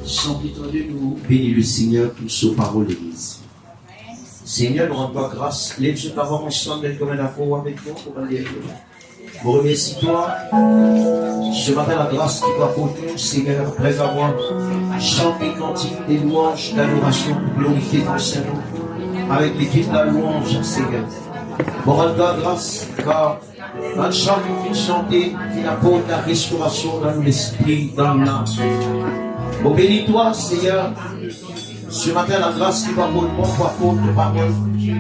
Sans plus tarder, nous bénissons le Seigneur pour sa parole d'église. Seigneur, nous rendons grâce. Lève-toi d'avoir ensemble comme un accord avec nous pour aller. Vous remercie toi. Ce matin, la grâce qui va pour nous, Seigneur, après avoir chanté cantique des louanges d'adoration pour glorifier ton Saint-Nom avec l'équipe de la louange, Seigneur. Nous rendons grâce car dans le chant qui chanter, il apporte la restauration dans l'esprit, dans l'âme. Bon, bénis-toi, Seigneur. Ce matin, la grâce qui va pour nous, pour ta parole.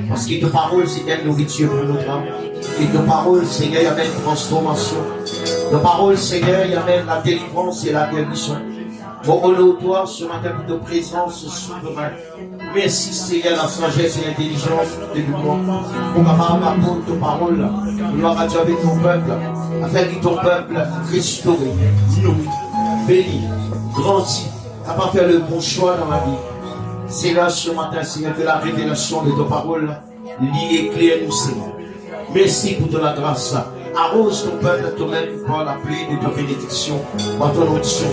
Parce que ta parole, c'est une nourriture pour notre âme. Et ta parole, Seigneur, il y a même transformation. Ta parole, Seigneur, il y a même la délivrance et la guérison. Bon, honore-toi ce matin pour ta présence souveraine. Merci, Seigneur, la sagesse et l'intelligence de nous. Pour capable d'apprendre ta parole, gloire à Dieu avec ton peuple, afin que ton peuple restauré, nourri, béni, grandi, capable de faire le bon choix dans la vie. C'est là ce matin, Seigneur, que la révélation de ta parole lie et éclaire nous, Seigneur. Merci pour ta grâce. Arrose ton peuple toi-même par la pluie de ta bénédiction, par ton audition.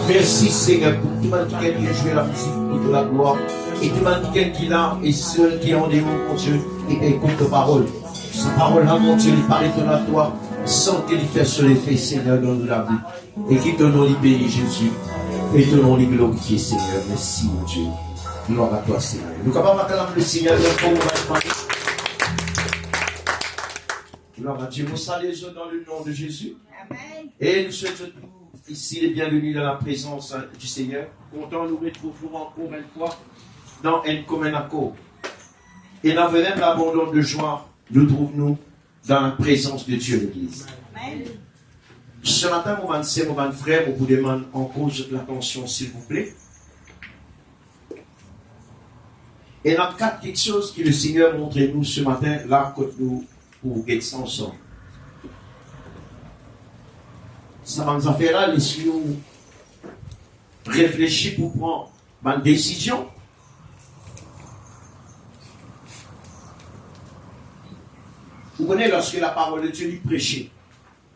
Merci, Seigneur, pour tout le monde qui a joué la musique, pour de la gloire. Et tout le monde qui est là et seul qui est en démon, mon Dieu, et écoute ta parole. Cette parole-là, mon Dieu, il parle de la toi, sans qu'il fasse sur l'effet, Seigneur, dans la vie. Et qui ton nom libérer, Jésus. Et ton nom glorifier, Seigneur. Merci, mon Dieu. Gloire à toi, Seigneur. Nous sommes capables d'acclamer le Seigneur, on va parler. Gloire à Dieu. Nous saluons dans le nom de Jésus. Amen. Et nous souhaitons tous ici les bienvenus dans la présence du Seigneur. Content nous retrouver encore une fois dans un commun accord. Et dans même l'abondance de joie, nous trouvons-nous dans la présence de Dieu, l'Église. Amen. Ce matin, mon frère, on vous demande en cause de l'attention, s'il vous plaît. Et dans quelque chose que le Seigneur montre nous ce matin, là, quand nous pour être ensemble. Ça va nous en faire là, laissez-nous réfléchir pour prendre une décision. Vous connaissez lorsque la parole de Dieu lui prêchait,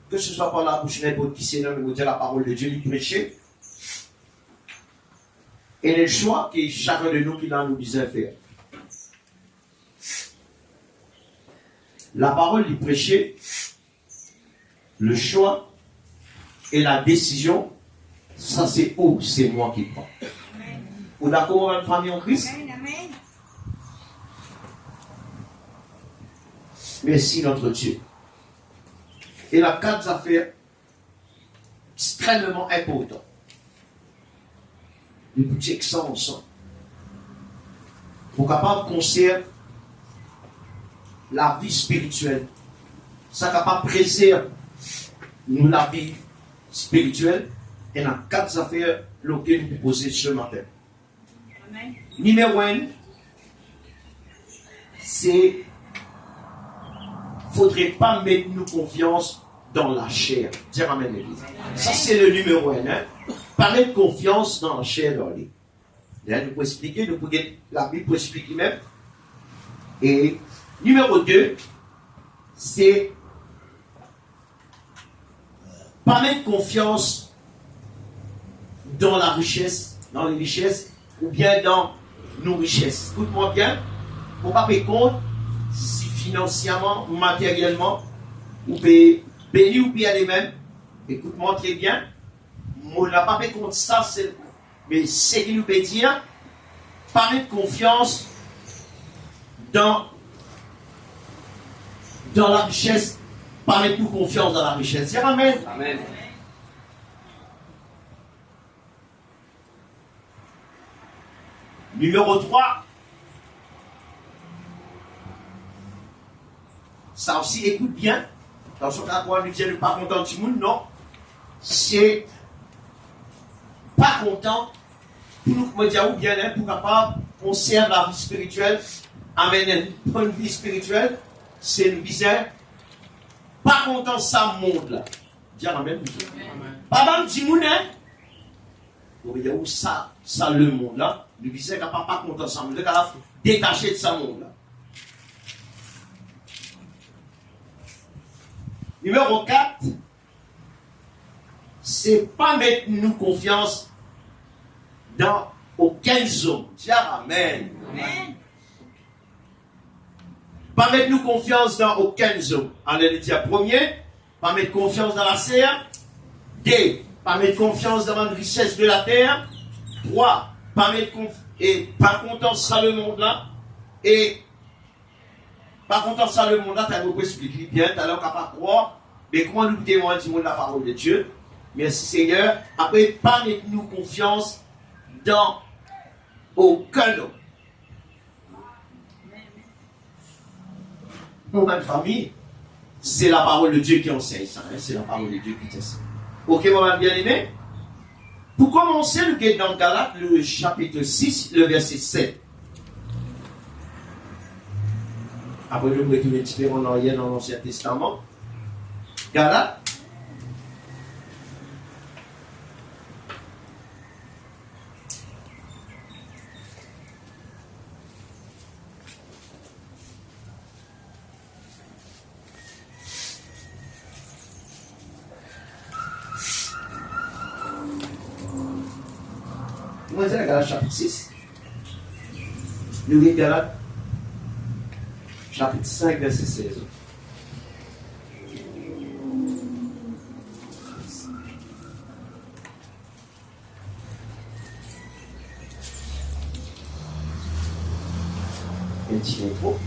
que ce soit par la bouche n'importe qui s'énomme, vous dire la parole de Dieu lui prêchait, et le choix que chacun de nous qui l'a nous disait faire. La parole lui prêchait, le choix et la décision, ça c'est où? C'est moi qui prends. Vous d'accord avec une famille en Christ? Amen. Merci notre Dieu. Et la quatre affaires extrêmement importantes. Nous pouvons checker ça ensemble. Pour capable de conserver la vie spirituelle. Ça capable de préserver nous la vie spirituelle. Et dans quatre affaires auxquelles nous poser ce matin. Amen. Numéro 1, c'est faudrait pas mettre nous confiance dans la chair. Dire amen, l'église. Ça, c'est le numéro 1. Hein? Pas mettre confiance dans la chair dans les. Là, nous pouvons expliquer, nous pouvons la Bible pour expliquer même. Et numéro 2, c'est pas mettre confiance dans la richesse, dans les richesses, ou bien dans nos richesses. Écoute-moi bien, pour ne pas payer compte si financièrement ou matériellement, ou payer béni ou bien les mêmes. Écoute-moi très bien, on n'a pas payé compte ça, mais c'est qui nous peut dire, pas mettre confiance dans la richesse, pas mettre nous confiance dans la richesse. Dire amen. Amen. Numéro 3. Ça aussi, écoute bien. Attention, quand on nous dit ne pas content du monde, non. C'est pas content pour nous me dire ou bien pour capable conserver la vie spirituelle, amener une bonne vie spirituelle, c'est une misère. Pas content ça monde là. Dire amen. Pas dans du monde, hein. Vous voyez où ça le monde là. Le misère n'a pas content ça monde. Le gars détaché de ça monde là. Numéro 4, c'est pas mettre nous confiance dans aucun homme. Tiens, amen. Amen. Pas mettre nous confiance dans aucun homme. Alléluia. Premier, pas mettre confiance dans la serre. Deux, pas mettre confiance dans la richesse de la terre. Trois, pas mettre et par contre ça le monde là. Et par contre ça le monde là, tu as beaucoup expliqué bien, tu as l'air capable de croire. Mais comment nous témoignons de la parole de Dieu? Merci Seigneur. Après, pas mettre nous confiance dans aucun homme. Pour ma famille, c'est la parole de Dieu qui enseigne ça. Hein? C'est la parole de Dieu qui t'enseigne. Ok, mon bien-aimé? Pour commencer, nous sommes dans Galates, le chapitre 6, le verset 7. Après, nous retournons un petit peu en arrière dans l'Ancien Testament. Galates. Comment c'est la Galates chapitre 6? Nous lisons Galates chapitre 5, verset 16. Un petit info.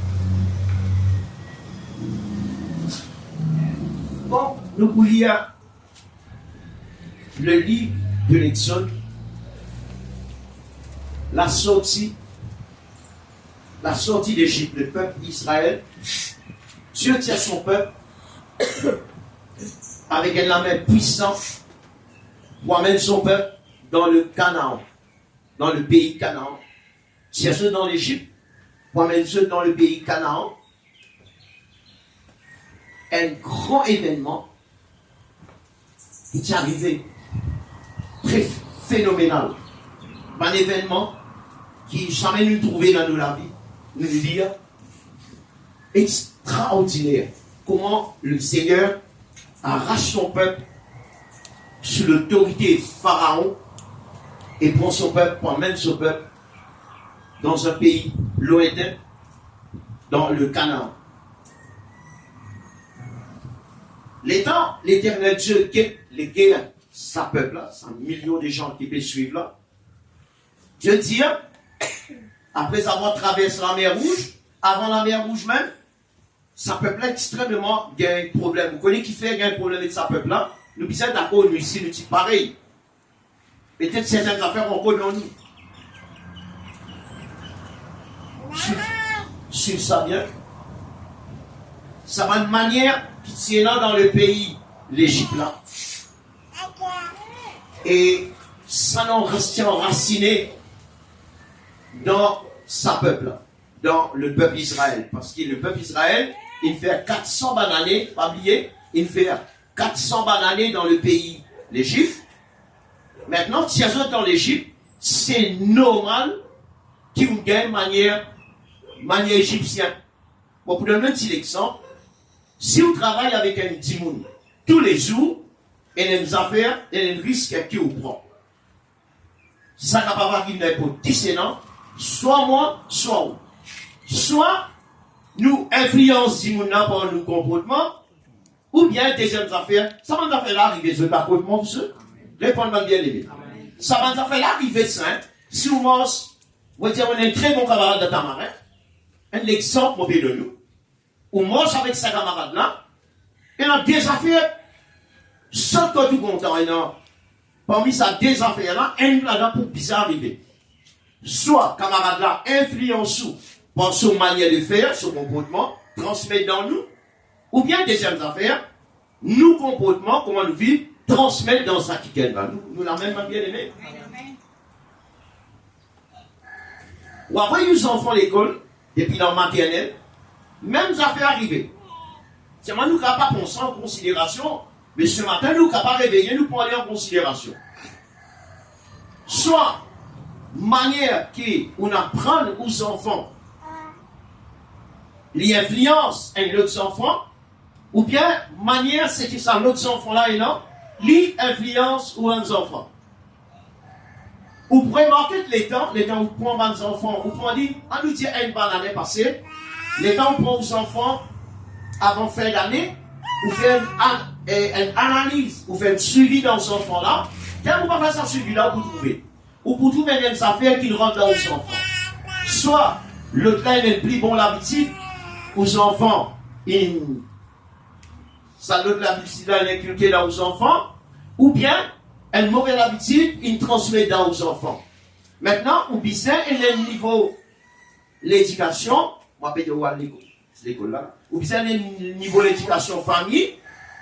Bon, nous pouvons lire le livre de l'Exode. La sortie d'Égypte, le peuple d'Israël. Dieu tient son peuple avec une main puissante pour amener son peuple dans le Canaan, dans le pays Canaan. Tient ceux dans l'Égypte pour amener ceux dans le pays Canaan. Un grand événement qui est arrivé, très phénoménal. Un événement qui jamais nous trouver dans la vie, nous dire extraordinaire. Comment le Seigneur arrache son peuple sous l'autorité de Pharaon et prend son peuple, emmène son peuple dans un pays lointain, dans le Canaan. L'Éternel Dieu quitte les guerres, sa peuple là, 100 millions de gens qui peuvent suivre là. Dieu dit, après avoir traversé la mer Rouge, avant la mer Rouge même, sa peuple là extrêmement il y a un problème. Vous connaissez qui fait un problème avec sa peuple là? Nous sommes d'accord, nous ici, nous sommes pareil. Peut-être certaines affaires on connaît nous. Suivez ça bien. Ça va de manière qui tient là dans le pays, l'Égypte là. Et ça n'en reste enraciné dans sa peuple, dans le peuple Israël. Parce que le peuple Israël, il fait 400 années, pas oublier, il fait 400 années dans le pays, l'Égypte. Maintenant, si vous êtes dans l'Égypte, c'est normal qu'il vous gagne manière égyptienne. Bon, pour donner un petit exemple, si vous travaillez avec un timoun tous les jours, il y a une affaire, il y a un risque qui vous prend. Ça n'a pas arrivé pour 10 ans, soit moi, soit vous. Soit nous influençons timoun par nos comportements, ou bien deuxième affaire, ça va nous faire arriver, je ne sais pas comment vous répondez bien aimé. Ça va nous faire arriver ça, si vous mangez, vous dire on est un très bon camarade de tamarin, un exemple mauvais de nous, ou mange avec sa camarade là, et dans des affaires, sans que tu comptes, parmi ces deux affaires là, un là pour bizarre arriver. Soit camarade là influence par son manière de faire, son comportement, transmet dans nous, ou bien deuxième affaire, nous comportements, comment nous vivons, transmettre dans ça qui gagne là. Nous la même bien aimé. Ou après, nous enfants à l'école, depuis dans le maternel, même affaires arrivées. C'est moi nous capables de prendre en considération, mais ce matin, nous capables de réveiller, nous pour aller en considération. Soit, manière qu'on apprend aux enfants l'influence à l'autre enfant, ou bien manière c'est que ça l'autre enfant là et non, l'influence ou un enfant. Vous pourrez marquer les temps où vous prenez vos enfants, vous pouvez dire, on nous dit une bonne année passée, les temps où vous prenez vos enfants avant fin d'année, vous faites une analyse, vous faites un suivi dans vos enfants-là. Quand vous ne faites pas ce suivi-là, vous trouvez. Ou pour trouver des affaires qui rentrent dans vos enfants. Soit le train est plus bon l'habitude, aux enfants, ça donne l'habitude à l'inculquer dans vos enfants, ou bien une mauvaise habitude, il transmet dans vos enfants. Maintenant, au besoin, il y a un niveau l'éducation, moi je vais l'école là, ou besoin un niveau l'éducation famille,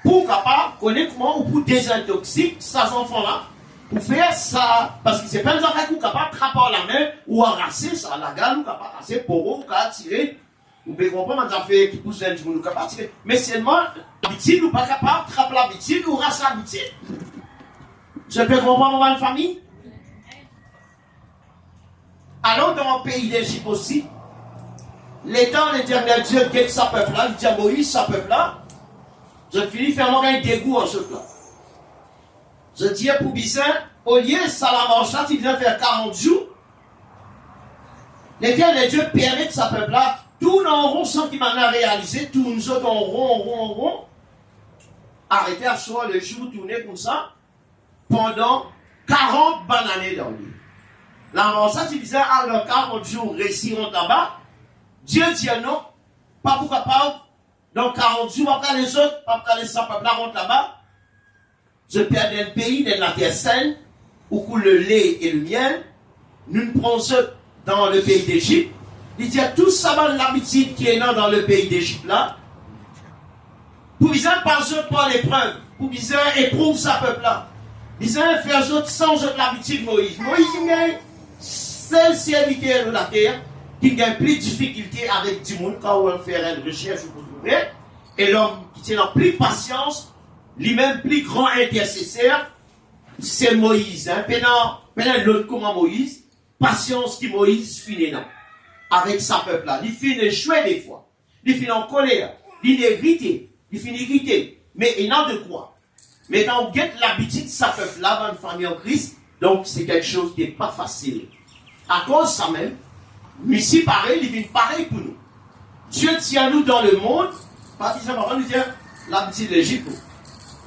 pour capable connaître comment on peut désintoxiquer ces enfants-là, pour faire ça, parce que c'est pas une affaire qu'on est capable de trapper la main, ou arracher ça, la gale, ou capable d'arracher pour eux, ou capable de tirer. Vous pouvez comprendre des affaires qui poussent d'un jour, ou capable de tirer. Mais seulement, l'habitude, ou pas capable de trapper l'habitude, ou arracher l'habitude. Je peux comprendre ma famille? Alors, dans le pays d'Égypte aussi, l'étant l'éternel Dieu guette sa peuple-là, il dit à Moïse, sa peuple-là, je finis faire un dégoût en ce plat. Je dis pour Bissin, au lieu de ça la marche, il vient faire 40 jours. L'éternel Dieu permet que sa peuple-là tourne en rond sans qu'il m'en a réalisé, tout nous autres en rond. Arrêtez à soi le jour, tourner comme ça, pendant 40 bonnes années dans lui. La marche, il disait, alors 40 jours, réussiront là-bas. Dieu dit non, pas pour capable, dans 40 jours, pas les autres, pas les sa peuple-là rentrent là-bas. Je perds un pays dans la terre saine, où coule le lait et le miel. Nous nous prenons dans le pays d'Égypte. Il dit à tout ça, l'habitude qui est dans le pays d'Égypte là. Pour bien passer par l'épreuve, pour bien éprouve sa peuple là. Bien faire autres sans l'habitude de Moïse. Moïse, il gagne seul serviteur de la terre qui gagne plus de difficultés avec du monde quand on va faire une recherche pour trouver. Et l'homme qui tient plus de patience, lui-même plus grand intercesseur, c'est Moïse. Pendant l'autre comment Moïse, patience qui Moïse finit non. Avec sa peuple là. Il finit échoué des fois. Il finit en colère. Il est irrité. Il finit irrité. Mais il n'a de quoi. Mais quand on guette l'habitude de sa peuple là dans une famille en Christ, donc c'est quelque chose qui n'est pas facile. À cause de ça même, ici pareil, il vient pareil pour nous. Dieu tient nous dans le monde, pas disant, on va nous dire l'habitude de l'Égypte.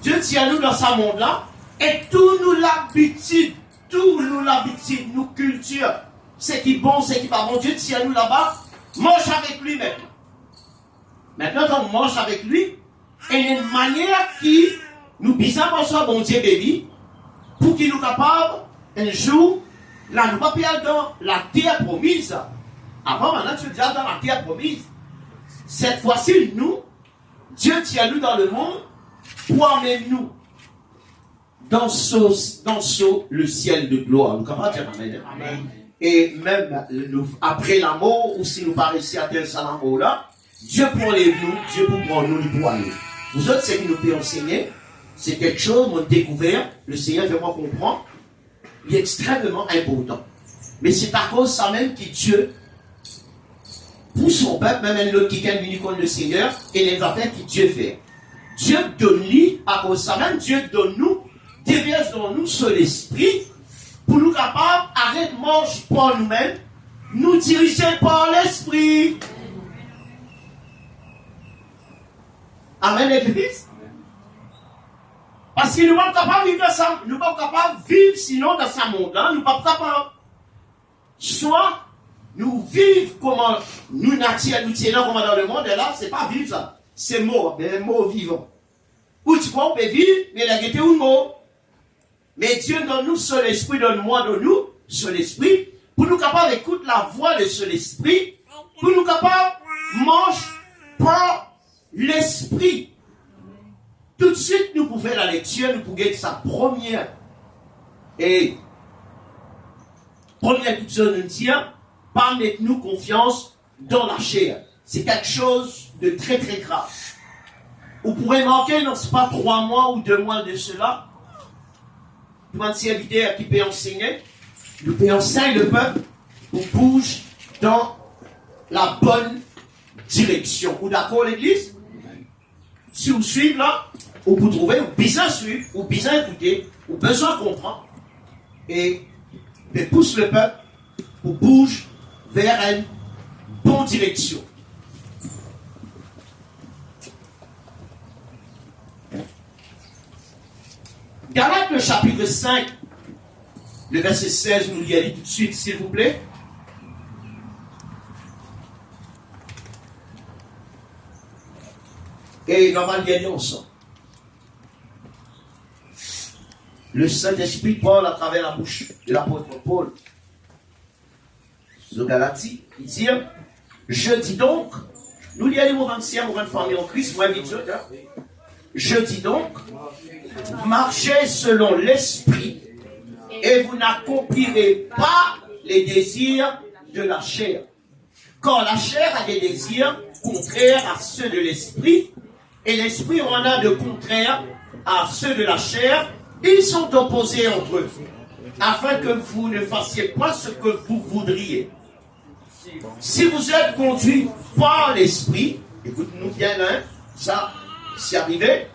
Dieu tient nous dans ce monde-là, et tout nous l'habitude, nous culture, c'est qui est bon, c'est qui n'est pas bon. Dieu tient nous là-bas, mange avec lui maintenant. Maintenant, quand on mange avec lui, il y a une manière qui nous bisons pour ça, bon Dieu, baby, pour qu'il nous capable, un jour, là, nous pas perdre dans la terre promise. Avant, maintenant, tu es déjà dans la terre promise. Cette fois-ci, nous, Dieu tient nous dans le monde pour emmener nous dans le ciel de gloire. Nous capable dire amen. Amen. Et même après la mort, ou si nous pas réussi à atteindre ça la mort là, Dieu prend les nous, Dieu prend nous pour aller. Vous autres, c'est qui nous peut enseigner, c'est quelque chose, mon découvert, le Seigneur fait moi comprendre, il est extrêmement important. Mais c'est à cause de ça même que Dieu, pour son peuple, même l'autre qui est venu contre le Seigneur, et les affaires que Dieu fait. Dieu donne lui, à cause de ça même, Dieu donne nous, déverse dans nous sur l'esprit, pour nous capables, arrêter de manger par nous-mêmes, nous diriger par l'esprit. Amen, l'église. Parce que nous ne sommes pas capables de vivre dans ça, nous ne sommes pas capables de vivre sinon dans ce monde-là, nous ne sommes pas capables. Soit nous vivons comment nous tiens comment dans le monde, et là, ce n'est pas vivre ça, c'est mort, mais mort vivant. Ou tu crois, on peut vivre, mais la guette est une mort. Mais Dieu donne nous sur l'esprit, donne-moi de nous sur l'esprit, pour nous capables d'écouter la voix de ce l'esprit, pour nous capables de manger par l'esprit. Tout de suite, nous pouvons faire la lecture, nous pouvons être sa première chose nous dire, pas mettre nous confiance dans la chair. C'est quelque chose de très très grave. Vous pourrez manquer, non, c'est pas 3 mois ou 2 mois de cela. Un serviteur qui peut enseigner, nous peut enseigner le peuple, on bouge dans la bonne direction. Vous d'accord l'église? Si vous suivez là, vous pouvez trouver, vous besoin suivre, vous besoin écouter, vous besoin comprendre. Et et pousse le peuple pour bouger vers une bonne direction. Galates, le chapitre 5, le verset 16, nous y allons tout de suite, s'il vous plaît. Et on va y aller ensemble. Le Saint-Esprit parle à travers la bouche de l'apôtre Paul. De Galatie, il dit, je dis donc, nous y allons au 25e, au 20 en Christ, moi, je dis donc, marchez selon l'esprit et vous n'accomplirez pas les désirs de la chair. Quand la chair a des désirs contraires à ceux de l'esprit et l'esprit en a de contraires à ceux de la chair, ils sont opposés entre eux, afin que vous ne fassiez pas ce que vous voudriez. Si vous êtes conduit par l'esprit, écoute-nous bien, hein, ça, c'est arrivé,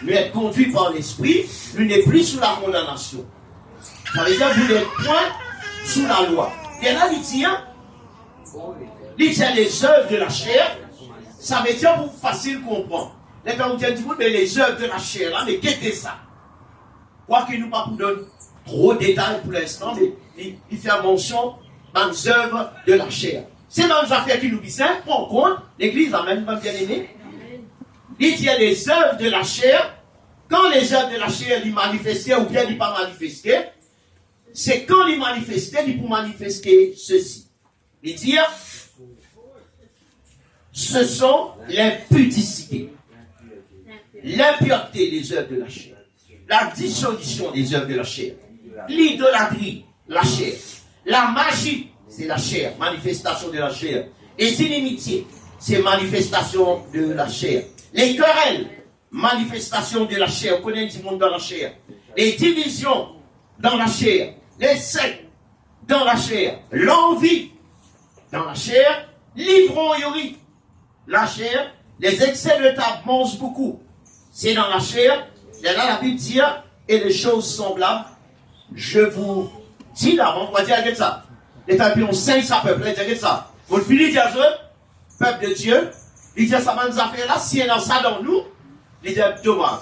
nous être conduit par l'esprit, nous n'est plus sous la condamnation. Ça veut dire que vous n'êtes point sous la loi. Et là, il dit les œuvres de la chair, ça veut dire pour facile comprendre. Les gens vous disent, mais les œuvres de la chair, là, mais qu'est-ce que ça? Quoi qu'il nous pas vous donne trop de détails pour l'instant, mais il fait mention des œuvres de la chair. C'est dans les affaires qui nous disent, prends compte, l'Église, amen, bien aimé. Il dit les œuvres de la chair. Quand les œuvres de la chair ils manifestaient ou bien ils pas manifestaient, c'est quand ils manifestaient, ils pour manifester ceci. Il dit, ce sont l'impudicité, l'impureté des œuvres de la chair, la dissolution des œuvres de la chair, l'idolâtrie, la chair, la magie, c'est la chair, manifestation de la chair, les inimitiés, c'est manifestation de la chair, les querelles, manifestation de la chair, on connaît du monde dans la chair, les divisions dans la chair, les sectes dans la chair, l'envie dans la chair, l'ivrognerie, la chair, les excès de table mangent beaucoup, c'est dans la chair, et là la Bible dit, et les choses semblables, je vous dis là, on va dire avec ça, les tapions 5 ça peuple, il dit ça, vous finissez dire peuple de Dieu, il dit ça va nous affaires là, si il y a ça dans nous, il dit dommage.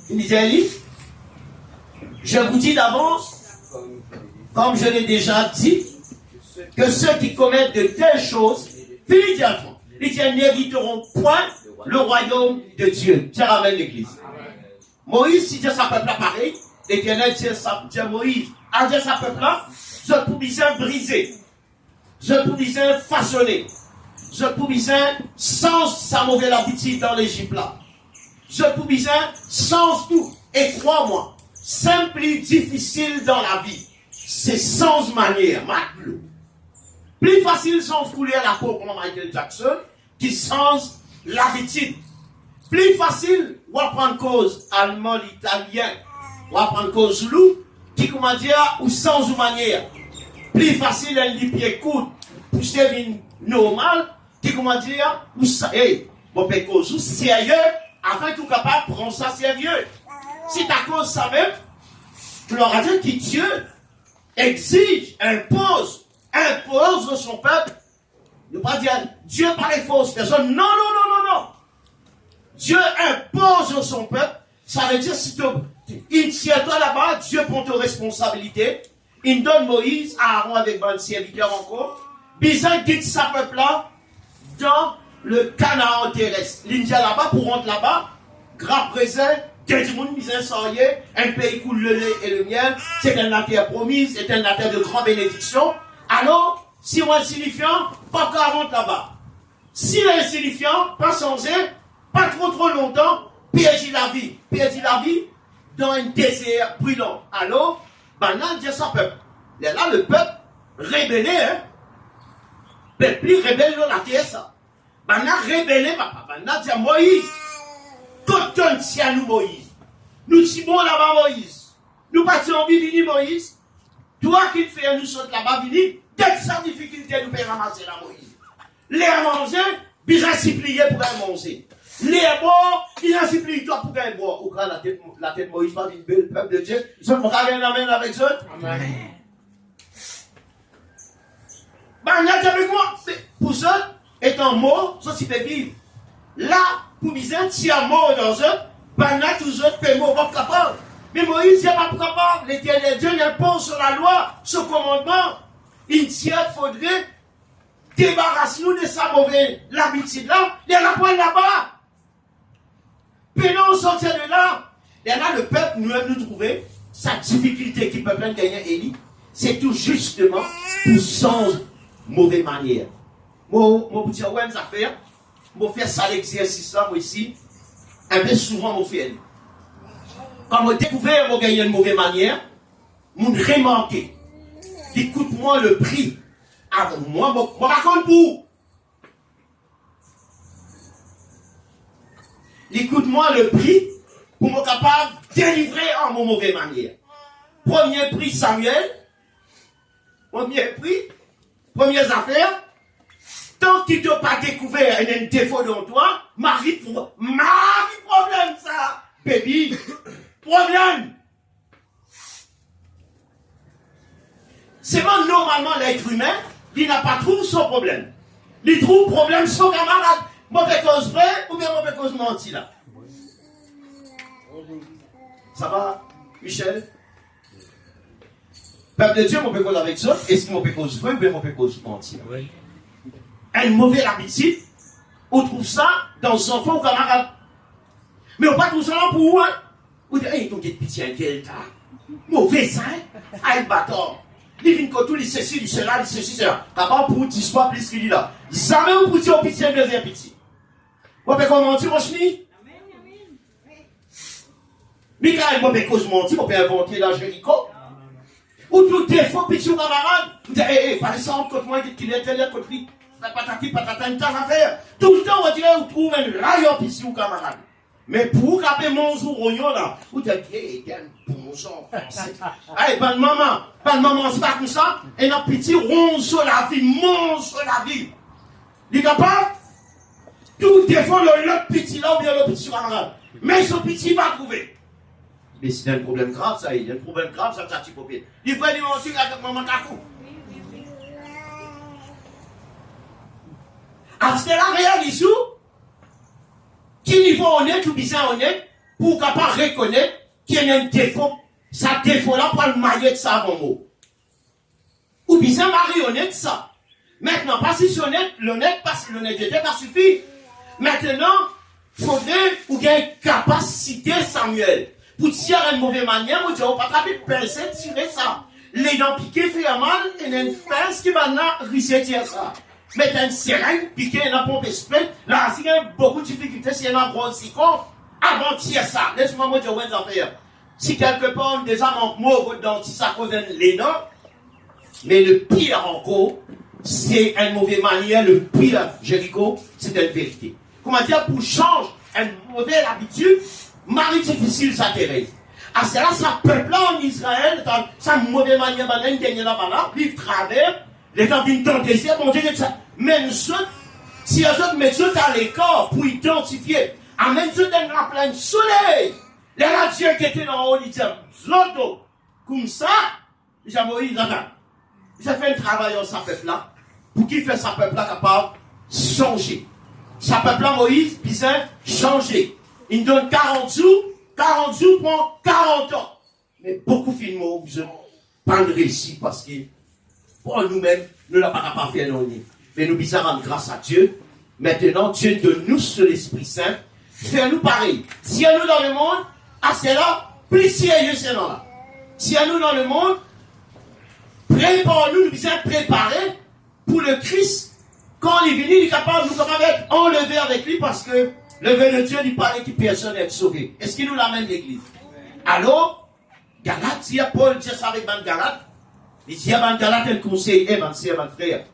Il dit, je vous dis d'avance, comme je l'ai déjà dit, que ceux qui commettent de telles choses, ils n'hériteront point le royaume de Dieu. Tiens, ramène l'église. Moïse, si Dieu sa peuple là pareil, l'Éternel dit à Moïse, à Dieu sa peuple là, je pouvais briser, je pouvais façonner, je pouvais sans sa mauvaise habitude dans l'Égypte là, je pouvais sans tout, et crois-moi, simple et difficile dans la vie, c'est sans manière, Maclou. Plus facile sans couler la peau comme Michael Jackson, qui sans l'habitude. Plus facile, on va prendre cause allemand, italien, on va prendre cause zoulou, qui, comment dire, ou sans manière. Plus facile, un pied coude, pousser une normale, qui, comment dire, ou ça, hey, bon, mais cause ou sérieux, afin que tu sois capable de prendre ça sérieux. Si ta cause ça même, tu leur as dit que Dieu exige, impose de son peuple, ne pas dire Dieu par les fausses personnes. Non, non, non, non, non. Dieu impose de son peuple. Ça veut dire si il tient toi là-bas, Dieu prend tes responsabilités. Il donne Moïse à Aaron avec 20 serviteurs encore. Bizarre guide sa peuple là dans le Canaan terrestre. L'India là-bas pour rentrer là-bas, gras présent, que du monde misère sorier, un pays coule le lait et le miel, c'est une terre promise, c'est une terre de grande bénédiction. Alors, si on est insignifiant, pas qu'à rentrer là-bas. Si on est insignifiant, pas changé, pas trop longtemps, perdre la vie dans un désert brûlant. Alors, maintenant, Dieu sa peuple. Là, le peuple rébellé, hein. Peuple plus rebelle dans la terre, ça. Maintenant, rébellé, papa. Maintenant, Dieu Moïse. Quand on tient nous, Moïse. Nous disons là-bas, Moïse. Nous partons en vie, Moïse. Toi qui le fais, nous sommes là-bas, vini. Dès que ça difficulté, nous pouvons ramasser la Moïse. Les manger, bien s'y plier pour les manger. Les bon, il a supplie toi pour gagner bon. Ou quand la tête de Moïse va dire, le peuple de Dieu, ils sont pas gagner la main avec eux. Amen. Ben, il y a avec moi, pour ça, étant mort, ça c'est vivre. Là, pour misère, si il y a mort dans eux, ben là, tous autres peuvent mourir pas capable. Mais Moïse, il n'est pas capable. L'éternel Dieu impose sur la loi, ce commandement. Il faudrait débarrasser-nous de sa mauvaise habitude-là. Il y en a pas là-bas. Puis non, sortir de là. Il y en a le peuple, nous trouver sa difficulté qui peut plein gagner Élie. C'est tout justement pour sans mauvaise manière. Moi, pour dire, ouais, mes affaires, moi, faire ça l'exercice-là, moi, ici, un peu souvent, moi, faire. Quand moi, découvert, moi, gagner une mauvaise manière, moi, remarquer. Écoute-moi le prix. Avant moi, moi, raconte pour. Écoute-moi le prix pour me capable de délivrer en mon mauvaise manière. Premier prix, Samuel. Premier prix. Premières affaires. Tant que tu n'as pas découvert un défaut dans toi, Marie, problème ça. Baby, problème. C'est moi, normalement, l'être humain, il n'a pas trouvé son problème. Il trouve problème son camarade. Moi, je cause vrai ou bien moi, je cause menti là. Ça va, Michel? Peuple de Dieu, moi, je cause avec ça. Est-ce que moi, je cause vrai ou bien moi, je cause menti? Oui. Une mauvaise habitude, on trouve ça dans son enfant ou camarade. Mais on ne pas trouver ça là pour où, hein? On dit, hey, ton pitié, quel tas. Mauvais, ça, hein? Aïe, bâtard. Il vient que tout, il ceci, il cela, il ceci, cela. D'abord, pour tu sois plus qu'il dit là. Jamais on peut dire pitié, deuxième pitié. Moi, je peux mentir, mon chenille. Mais quand moi, je peux mentir, moi, je peux inventer la Jéricho. Ou tout défaut, pitié, au camarade. Vous dites, hé, par exemple, quand moi, il est tel, contre lui. Patati, patata, une tâche à faire. Tout le temps, on dirait, on trouve un rayon pitié, au camarade. Mais pour caper mon rognon là, vous dites, hé, quel bon sang. Allez, pas de maman, c'est pas comme ça. Et notre petit ronge sur la vie, mange sur la vie. Il est capable? Tout défend l'autre petit là ou bien le petit camarade. Mais ce petit va trouver. Mais c'est un problème grave, ça, il y a un problème grave, ça, ça, tu peux pas. Il faut aller mentir avec maman Takou. Alors, c'est la réalité. Qui niveau honnête ou bien honnête pour capable reconnaître qu'il y a un défaut, ça défaut-là pour le maillet de ça avant mot. Ou bien marionnette ça. Maintenant, pas si c'est honnête, l'honnête, parce que l'honnêteté pas suffit. Maintenant, il faudrait ou bien une capacité, Samuel, pour tirer une mauvaise manière, vous dire, on pas capable de percer, tirer ça. Les dents piquées fait mal, et une pince qui maintenant risque tirer ça. Mettre une seringue, piquer une pompe espèce, là, s'il y a beaucoup de difficultés, s'il y a un gros psycho, avant de tirer ça. Laisse-moi me dire, ouais, affaires. Si quelque part, déjà, manque mot, votre dentiste, ça cause les dents, mais le pire encore, c'est une mauvaise manière, le pire, Jéricho, c'est une vérité. Comment dire, pour changer une mauvaise habitude, Marie difficile, ça Thérèse. Ah, c'est là, ça peuple là en Israël, ça mauvaise manière, il gagne là-bas, puis travers, les gens viennent tenter, c'est bon Dieu, ça. Même ceux, si eux autres mettent ceux à l'écart pour identifier, amène ceux dans la pleine soleil, les radieux qui étaient dans le haut, ils disent, Zloto, comme ça, ils disent, Moïse, attends, ils ont fait un travail dans sa peuple là, pour qu'il fasse sa peuple là capable de changer. Sa peuple là, Moïse, puis c'est changer. Il donne 40 jours pour 40 ans. Mais beaucoup de films, vous n'avez pas réussi parce que, pour nous-mêmes, nous n'avons pas capable de faire non. Mais nous disons rendre grâce à Dieu. Maintenant, Dieu donne-nous sur l'Esprit Saint. Fais-nous pareil. Si à nous dans le monde, à cela, plus sérieux c'est là. Si à nous dans le monde, prépare-nous, nous disons préparer pour le Christ. Quand il est venu, il est capable, nous capable d'être enlevé avec lui parce que le vœu de Dieu, il paraît que personne n'est sauvé. Est-ce qu'il nous l'amène l'église? Alors, Galate, si Paul dit ça avec Van Galate, il dit à Van Galate un conseil, mon frère.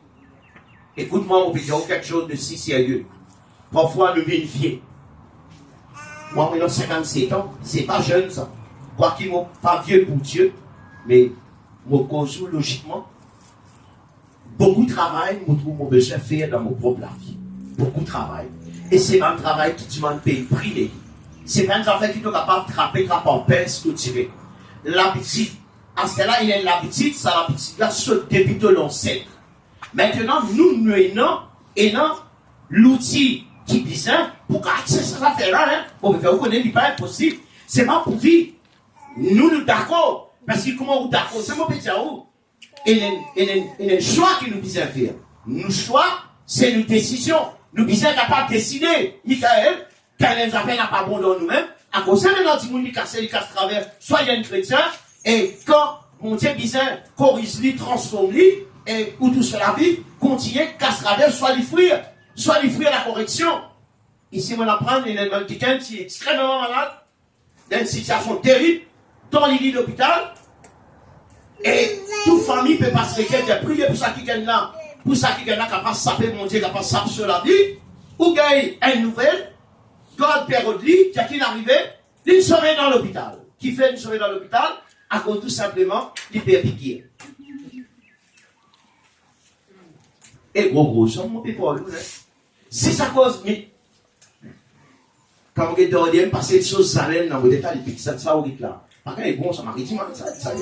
Écoute-moi, on peut dire quelque chose de si sérieux. Parfois, nous vérifier. Moi, j'ai 57 ans, c'est pas jeune ça. Quoi qu'il n'est pas vieux pour Dieu, mais mon cause logiquement, beaucoup de travail, je trouve mon besoin de faire dans mon propre vie. Beaucoup de travail. Et c'est un travail qui demande payer prix. C'est pas une affaire qui est capable de frapper, en pince, tout tirer. L'habitude, à cela, il y a l'habitude, ça l'habitude là, se débute l'ancêtre. Maintenant, nous ayons l'outil qui disait, pour accéder à cette affaire-là, hein, pour faire reconnaître, il n'est pas impossible. C'est pas pour vivre. Nous d'accord. Parce que comment vous d'accord, c'est mon petit à vous. Il y a un choix qui nous disait faire. Nous choix, c'est une décision. Nous disons capable de décider. Michael, quand les affaires n'a pas bon dans nous-mêmes, à cause de notre monde qui casse travers, soyez un chrétien, et quand mon Dieu disait, corrige-lui, transforme-lui, et où tout cela vit, continuez, casse travers, soit l'effruire la correction. Ici, on apprend, il y a quelqu'un qui est extrêmement malade, dans une situation terrible, dans les lits d'hôpital, et toute famille peut pas se requêter, prier pour ça qui gagne là, pour ça qui gagne là, capable de saper mon Dieu, capable de saper sur la vie, ou gagne une nouvelle, God période lui, qui est arrivé, il sauvé dans l'hôpital. Qui fait une sauver dans l'hôpital, à cause tout simplement, il peut piquer. Et gros, ça mon people, si ça cause, mais, quand vous êtes dehors, passer des choses salées dans vos détails, puis ça, vous êtes là. Par contre, bon, ça m'a dit, ça,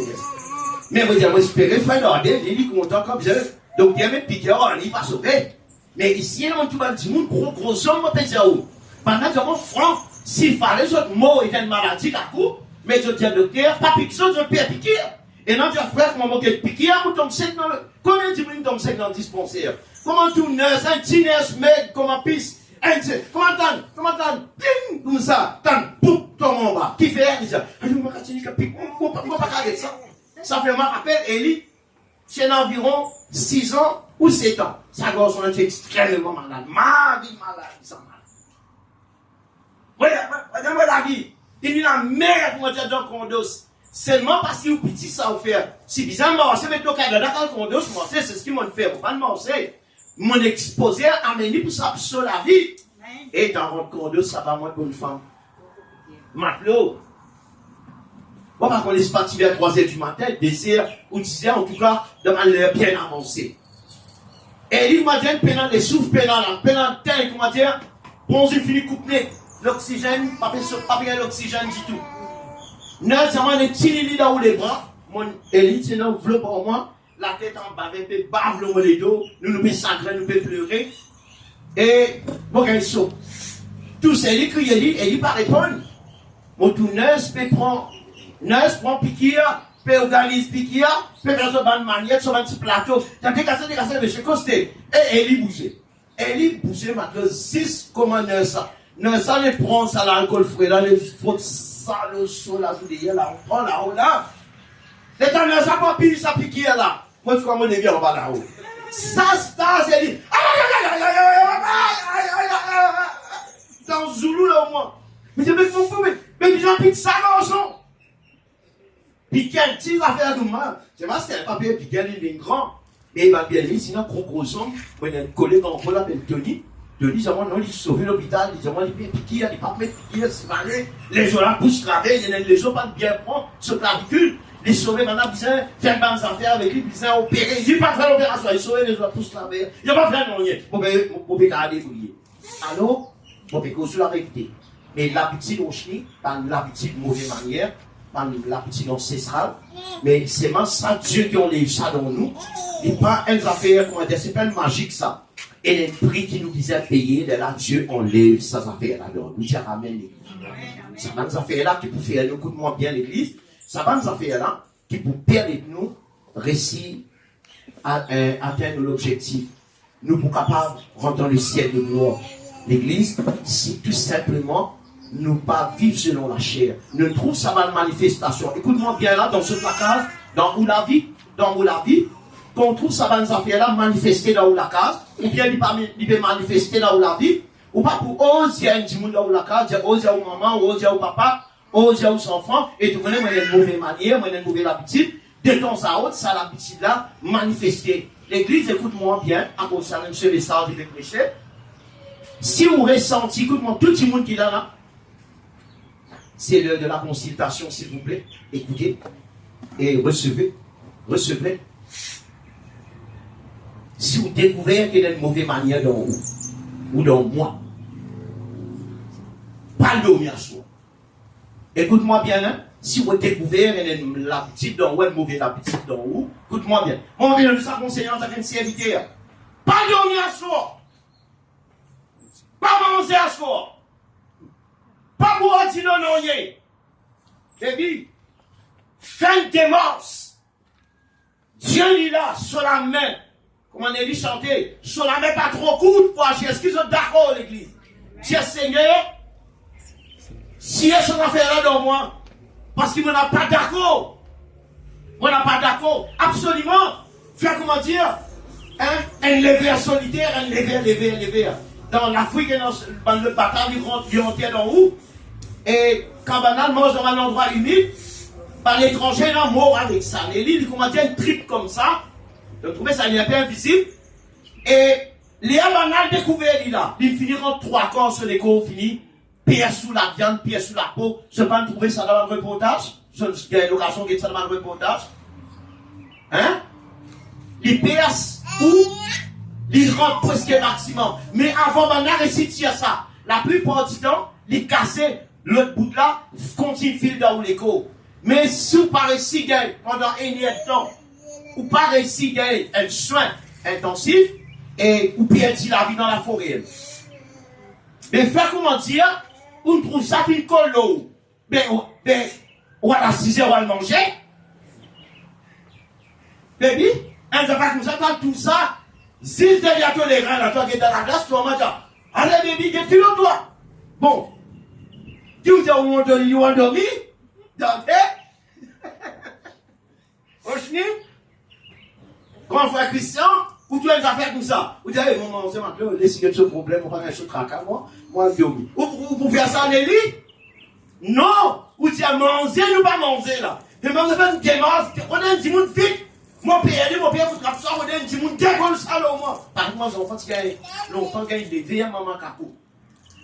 mais vous dites, moi, j'espérais faire l'ordre, il dit content comme ça. Donc, bien, même piqué, il pas sauvé. Mais ici, on tout le monde, gros homme, on peut dire où. Pendant que mon franc, s'il fallait, ce mot était une maladie, à coup, mais je dis, docteur, pas piquer, je peux piquer. Et non, je frère, comment je piquer, on tombe sec dans le. Combien de minutes tombe sec dans le dispensaire? Comment tout nurse, un petit nurse, mec, comment pisse? Comment t'en, ping, comme ça, t'en, boum, tombe en bas. Qui fait, il dit, je ne vais pas continuer à piquer, on ne va pas garder ça. Ça fait, moi, rappelle, Élie, c'est environ 6 ans ou 7 ans. Sa gorge, on était extrêmement malade. Malade, ça malade. Regardez la vie. Il y a la merde pour dire dans le condos. Seulement parce que vous petit ça vous fait. Si bizarrement, c'est mettre le cadre dans le condos, c'est ce qu'ils m'ont fait. Vous pas marcher. Mon exposé à mener pour ça sur la vie. Et dans votre condos, ça va moins pour une femme. Matelot. Bon, par contre, les partis vers 3h du matin, désir, ou 10h, en tout cas, de manière bien avancée. Et il m'a dit, pendant les souffles, pendant le temps, comment dire, bon, j'ai fini couper l'oxygène, pas bien l'oxygène du tout. Nous avons des petits lits dans les bras, mon élite, c'est une enveloppe pour moi, la tête en bas, un peu bave le dos, nous pouvons sangrer, nous pouvons pleurer. Et, bon, il saut. Tout ça, il crie, et il pas répondre. Mon tout nurse prend piqûre, peut organiser piqûre, peut faire sur une manière, sur un petit plateau. T'as décassé, monsieur Costé. Et il bougeait. Elle bougeait maintenant 6 commandeurs ça. Non, ça les prend, ça l'alcool frais, là, les faut ça, le sol, là, tout derrière, là, on prend là-haut, là. Les temps, ça pas pile, ça piqûre là. Moi, tu comprends, on est en bas là-haut. Ça, c'est dit. Dans Zoulou, là, au moins. Mais je me fais, mais j'en pique ça, garçon. Piquer un petit affaire de moi. C'est pas si elle pas bien piquer, il est grand. Mais il va bien dire, sinon, gros homme, il y a un collègue en Pologne, appelle Tony. Tony, non, il sauve l'hôpital, il dit, piquer, il pas mettre piquer, c'est malé. Les gens là, poussent traver, les gens pas bien prendre ce clavicule. Les sauver, maintenant, ils faire des bonnes affaires avec lui, ils opérer. Il dit pas faire l'opération, il sauve les gens poussent traver. Il n'y a pas fait non rien. Pour garder fouiller. Alors, on peut causer la vérité. Mais l'habitude au chenille, pas l'habitude de mauvaise manière, pas l'habitude ancestrale, mais c'est même ça, Dieu qui enlève ça dans nous. Et pas une affaire, comment dire, c'est pas une magique ça. Et les prix qui nous disait payer, de là, Dieu enlève ces affaires-là dans nous. Dieu ramène l'église. Ça va nous affaires-là qui pour faire nous coûte moins bien l'église. Ça va nous affaires-là qui pour permettre nous réussir à atteindre l'objectif. Nous pour capables de rentrer dans le ciel de gloire. L'église, si tout simplement nous pas vivre selon la chair. Nous trouvons ça va une manifestation. Écoute-moi bien là, dans ce placard, dans où la vie, qu'on trouve ça va nous affaires-là manifester dans où la case, ou bien il peut manifester dans où la vie, ou pas pour oser un petit monde dans où la case, dire oser au maman, ou oser au papa, oser aux enfants, et tout le monde, moi, il y a une mauvaise manière, moi, il y a une mauvaise habitude, de temps à autre, ça l'habitude-là, manifester. L'église, écoute-moi bien, à cause de ça, même sur les salles de péché. Si vous ressentez, écoute-moi, tout le monde qui est là, c'est l'heure de la consultation, s'il vous plaît. Écoutez, et recevez. Si vous découvrez qu'il y a une mauvaise manière dans vous, ou dans moi, pas dormir soir. Écoute-moi bien, hein? Si vous découvrez la petite dans vous, une mauvaise appétit dans vous, écoute-moi bien. On vient de ça conseiller en tant qu'une serviteur. Pas dormir soir. Pas manger à soir. Pas boire du non-noyer. Baby, fin de démence. Dieu est là, sur la main. Comment on a dit chanter? Sur la main, pas trop courte pour agir. Est-ce qu'ils sont d'accord, l'église? Dieu Seigneur, si elle s'en affaire là dans moi, parce qu'il m'en a pas d'accord. On n'a pas d'accord. Absolument. Faire comment dire? Hein? Un lever solitaire, un lever. Dans l'Afrique, dans le bataille, ils rentrent dans où? Et quand banal mange dans un endroit humide, par l'étranger, là, mort avec ça. Les lits, ils commencent à une tripe comme ça. Donc, trouvez ça, il est un peu invisible. Et les banal découvert, là, ils finiront 3 corps sur les corps finis. Pierre sous la viande, pierre sous la peau. Je ne peux pas trouver ça dans le reportage. Il y a l'occasion de ça dans le reportage. Hein? Les perces ou ils rentrent presque maximum. Mais avant banal réciter ça, la plupart du temps, les casser l'autre bout là, continue fil dans les corps. Mais si vous parlez si gay pendant un temps, ou pas réussi gagner un soin intensif, et ou perdre la vie dans la forêt. Mais faire comment dire, on trouve ça une colo. On a la 6 heures, on va le manger. Baby, un de comme ça, quand tout ça, si derrière toi les reins, là, toi qui es dans la glace, tu vas manger. Allez, baby, get tu le toi. Bon. Tu vas dormir, au chenille, grand frère Christian, ou tu as des affaires comme ça. Vous dites, maman, c'est maintenant, laissez ce problème, on va faire un tracas, moi, je dormir. Vous faire ça, Nelly? Non! Ou tu as mangé, nous pas manger là. Et même si on démarre, on a un petit monde vite. Mon père, vous trappe ça, on a un petit monde décolle ça là au moins. Par exemple, les enfants qui ont longtemps gagnent des verres, maman Kakou.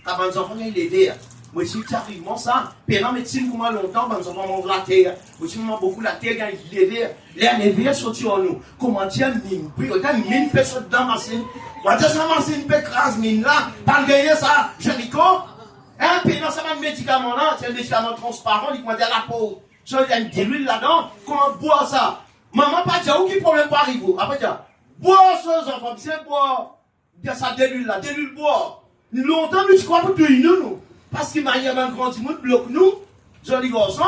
Quand les enfants gagnent des verres. Moi, si tu arrives, moi, ça, pendant médecine, comment longtemps, les enfants mangent la terre. Moi, si on beaucoup la terre, gagne des verres. Les verres sont sur nous. Comment dire, mine, puis, on a 1000 personnes dans ma machine. On a déjà ma machine, peut écraser mine là. Pas gagner ça, Jéricho. Un peu dans ce médicament là, c'est un médicament transparent, il commande à la peau. Il y a une diluile là-dedans, comment boire ça? Maman, pas dire, où qui problème pas arriver? Après, dire, boire ça, les enfants, c'est boire. Il y a ça diluile là, diluile boire. Longtemps, nous, je crois pour tout nous. Parce qu'il y a un grand monde bloque nous, joli garçon.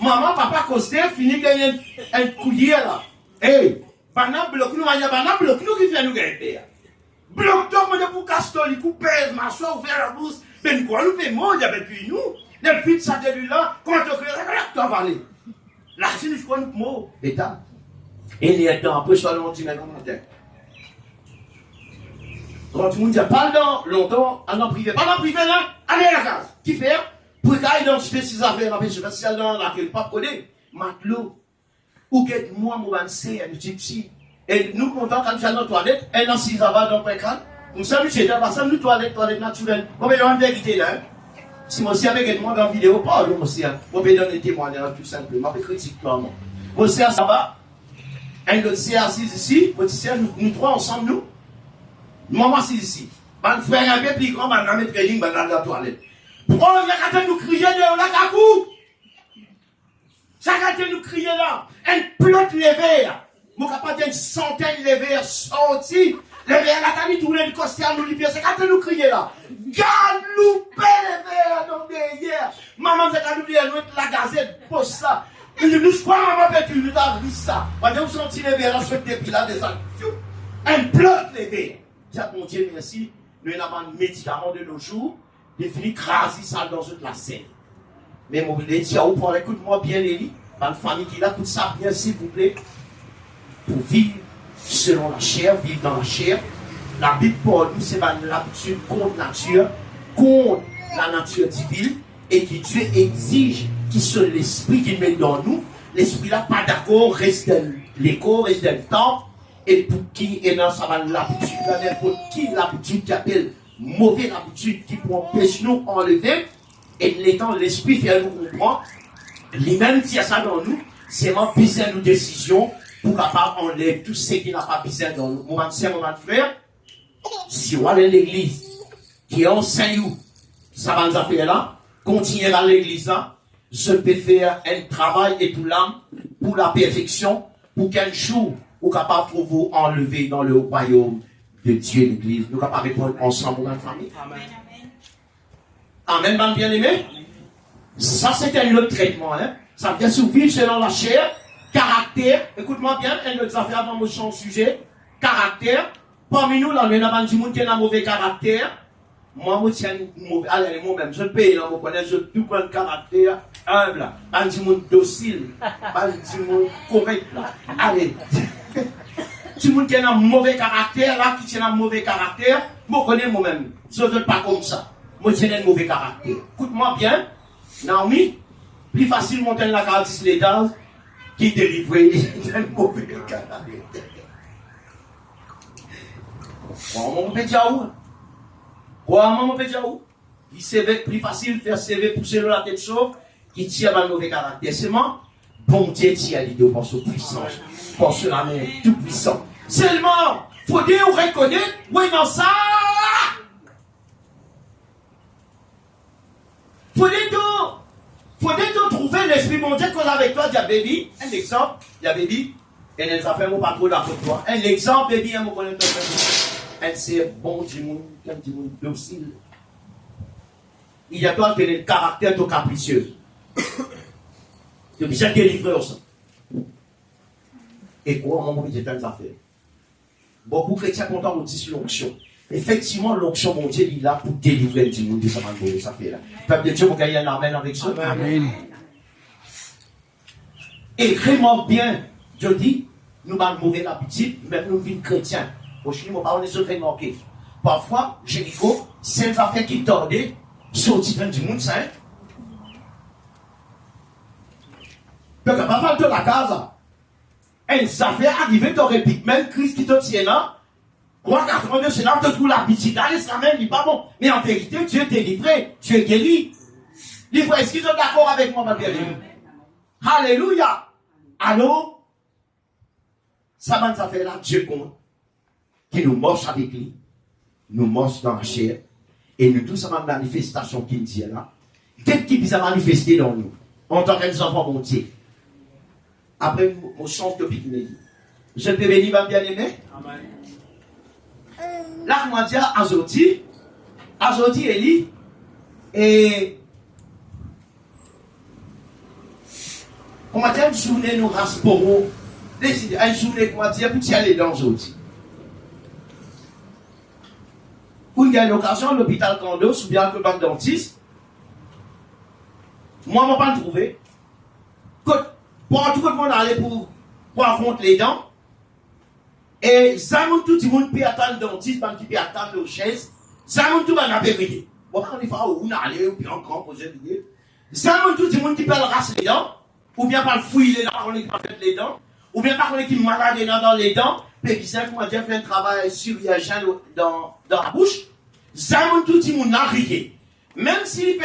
Maman, papa, costé, fini gagner un coulier là. Hey, banane bloque nous, banane bloque nous qui fait nous gagner. Bloque toi, moi, pour castor, il coupe, ma soeur, ouvert la bouche. Mais nous, quoi, nous paiement, il y a depuis nous. Depuis ça, début là, comment tu crées, tu vas aller. Là, si nous, je crois, nous, mot, état. Et les temps, après, ça, on dit, mais comment on dit? Quand tout le monde dit, pas longtemps, en privé. Pas dans privé, là, allez à la case. Qui fait? Pour qu'il y ait identifié ces affaires, en spécial dans laquelle pas connaît. Matelot. Ou qu'est-ce moi, mon c'est un petit petit. Et nous, contents, quand nous allons dans la toilette, un an, 6 ans, dans le crâne. Nous sommes chez toi, parce que nous, toilette naturelle. On va donner une vérité là. Si moi aussi avec moi dans la vidéo, pas moi aussi. On va donner des témoignages tout simplement, avec critique clairement. Moi aussi, ça va. Un autre c'est assis ici. Moi aussi, nous trois ensemble, nous. Maman assis ici. Mon frère un peu plus grand, mon ami training, dans la toilette. Pourquoi on vient quand nous crier de la cacou? Ça quand nous crier là. Un plot levé. Moi, capable d'une centaine levé sorti. Les verres, la canne, tourner le costier, nous libérer. C'est quand nous crier là. Garde, loupé les verres, donc derrière. Maman, c'est quand nous dire, nous, la gazette, pose ça. Nous, crois, maman, tu nous as vu ça. Quand vous sentez les verres, là, sur depuis là, des un plot les verres. J'ai mon Dieu, merci. Nous avons un médicament de nos jours. Il finit craser ça dans toute la scène. Mais mon Dieu, écoute-moi bien, Lélie. Une famille qui a tout ça bien, s'il vous plaît. Pour vivre selon la chair, vivre dans la chair. La Bible pour nous, c'est l'habitude contre nature, contre la nature divine, et que Dieu exige qu'il soit l'esprit qu'il met dans nous. L'esprit là, pas d'accord, reste dans l'écho, reste dans le temps, et pour qui est dans sa l'habitude, pour qui l'habitude qui appelle mauvaise habitude qui peut empêcher nous enlever, et l'étant l'esprit fait nous comprendre, lui-même tient ça dans nous, c'est vraiment besoin de nos décisions pour capable enlever tout ce qui n'a pas besoin dans nous. Mon frère, si on est l'église, qui enseigne ça va nous faire là, continuer à l'église là, je peux faire un travail et tout l'âme pour la perfection, pour qu'un jour, vous capable de vous enlever dans le royaume de Dieu, l'église. Nous capables de répondre ensemble dans la famille. Amen, Amen bien aimé. Ça, c'est un autre traitement. Hein. Ça vient survivre selon la chair, caractère. Écoute-moi bien, un autre affaire avant mon sujet. Caractère. Parmi nous, là, il y a un monde qui a un mauvais caractère. Moi, je tiens mauvais. Allez, moi-même, je paye, là, je connais, je tout prends le caractère humble. Un monde docile. Un monde correct, là. Allez. Tout le monde qui a un mauvais caractère, là, qui tient un mauvais caractère, je connais moi-même. Je ne veux pas comme ça. Moi, je tiens un mauvais caractère. Écoute-moi bien. Naomi, plus facile de monter la carte de l'étage qui délivrer un mauvais caractère. Comment on peut dire où? Comment on peut dire où? C'est plus facile de faire CV pour selon la tête chauve qui tire un mauvais caractère. Seulement, bon Dieu tire l'idée pour sa puissance, pour cela même tout puissant. Seulement, il faut dire ou reconnaître, oui, dans ça. Faut dire trouver l'esprit mon Dieu qu'on a avec toi, dia baby. Un exemple, dia baby. Et les affaires m'ont pas trop d'accord toi. Un exemple, baby, un mot qu'on elle c'est bon du monde, du monde docile. Il y a toi qui est le caractère tout capricieux. Tu es bien délivré aussi. Et quoi, mon Dieu, c'est une affaire. Beaucoup de chrétiens contents nous disent l'onction. Effectivement, l'onction, mon Dieu, il est là pour délivrer du monde de sa main de ça fait là. Peuple de Dieu, vous gagnez un amen avec ça. Amen. Et vraiment bien, je dis, nous avons mauvais appétit, même nous vivons chrétiens. Aujourd'hui, on va se remarquer. Parfois, Jéricho, c'est une affaire qui tordait, sortir du monde, ça. Donc, à partir de la case, une affaire arrivée, tu aurais pu, même Christ qui te tient là, Roi 82, c'est là que tu trouves l'appétit. Là, l'Israël, il n'est pas bon. Mais en vérité, tu es délivré, tu es guéri. Les frères, est-ce qu'ils sont d'accord avec moi, ma guéri? Alléluia. Allô? Ça va nous faire là, Dieu compte, qui nous marche avec lui, nous marche dans la chair, et nous tous avons une manifestation qui nous dit là. Qu'est-ce qui peut manifester dans nous? En tant qu'enfants mon Dieu. Après, mon chant de pique-nique. Je peux bénir, ma bien-aimée? Amen. Là, moi, dire Azoti, Eli, et comment dire, une journée, nous rasporo, une journée, comment dire, pour y aller dans Azoti. Pour gagner l'occasion, l'hôpital Candos, ou bien le banque dentiste, moi, je ne vais pas le trouver. Pour tout le monde aller pour affronter les dents, et ça, tout le monde peut attendre le dentiste, parce qu'il peut attendre aux chaises. Ça, tout le monde peut briller. On va faire où on aller, ou bien encore, pour se dire. Ça, tout le monde peut le rasser les dents, ou bien pas le fouiller les dents, on est pas fait les dents, ou bien pas qu'on est malade dans les dents, puis qui sait comment dire, fait un travail chirurgien dans la bouche. Ça, tout le monde a rié. Même s'il peut,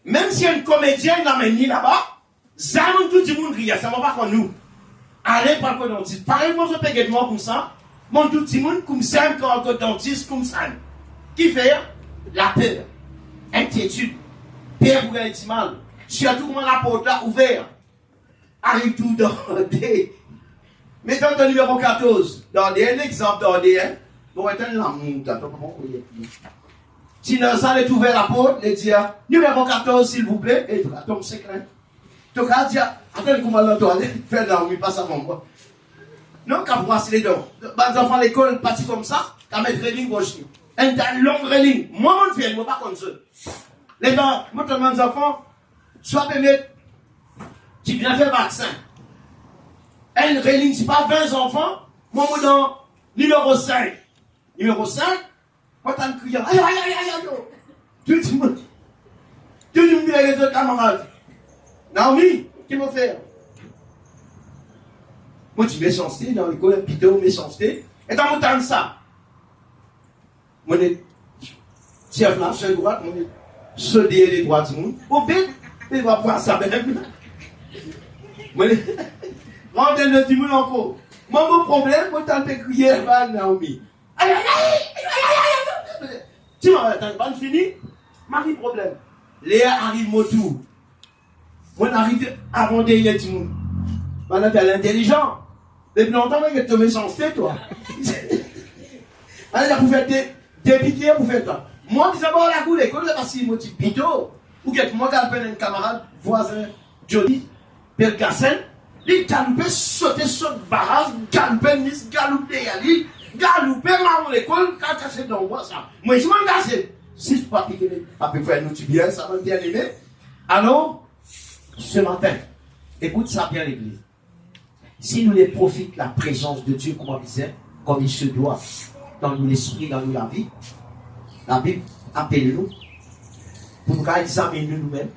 même si un comédien l'amène là-bas, ça, tout le monde rit. Ça ne va pas comme nous. Allez, par le dentiste. Pareil, moi, je peux gagner comme ça. Mon tout le monde, comme ça, quand le dentiste, comme ça. Qui fait? La peur, inquiétude, peur pour gagner mal. Surtout quand la porte là ouverte. Arrive tout dans des. Mettons le numéro 14. Dans des, un exemple dans des. Bon, attends, l'amour, comment on y est. Si dans ça, est ouvert la porte, les dire, numéro 14, s'il vous plaît, et tout, attends, c'est clair. Tu vas dire, attends, comment l'entendre, fais là, oui, passe avant moi. Non, quand vous passez les dents, les enfants à l'école, partis comme ça, quand mettre les lignes gauche. Une longue ligne. Moi, je ne fais pas comme ça. Les dents, moi, je demande aux enfants, soit permettre, tu viens faire vaccin. Une ligne, c'est pas 20 enfants, moi, je dans numéro 5. Numéro 5, moi, je suis criant, aïe, aïe, aïe, aïe, aïe, tout le monde, les deux camarades. Naomi, qu'est-ce qu'il faut faire? Moi, tu méchanceté dans l'école, vidéo méchanceté. Et dans mon temps, ça. Moi, je suis à flanche à droite, moi, je suis les droits du monde. Au bête, il va prendre ça même. Moi, rentre le du monde en faux. Moi, mon problème, moi, t'as fait crier à Naomi. Aïe, aïe, aïe, aïe, aïe, aïe, aïe. Tu m'as pas fini? Marie problème. Léa arrive au tour. Moi, arrive avant dernier du monde. Maintenant, t'es intelligent. Depuis longtemps, il est tombé sans tête, toi. Alors, vous faites des piquets, vous faites ça. Moi, je d'abord la coulée. Quand je passe mon petit pito, ou que moi, j'appelle un camarade, voisin, Jody, Père Gassen, il galopait, sautait sur le barrage, galopait, Nice, galopait, Ali, galopait, marron l'école, quand cassé dans le bois, ça. Moi, je m'en cassé. Si je ne peux pas piquer, à peu près, nous, tu bien, ça va bien aimer. Alors, ce matin, écoute ça bien, l'église. Si nous les profitons la présence de Dieu, comme il se doit, dans l'esprit, dans la vie, la Bible appelle nous pour nous examiner nous-mêmes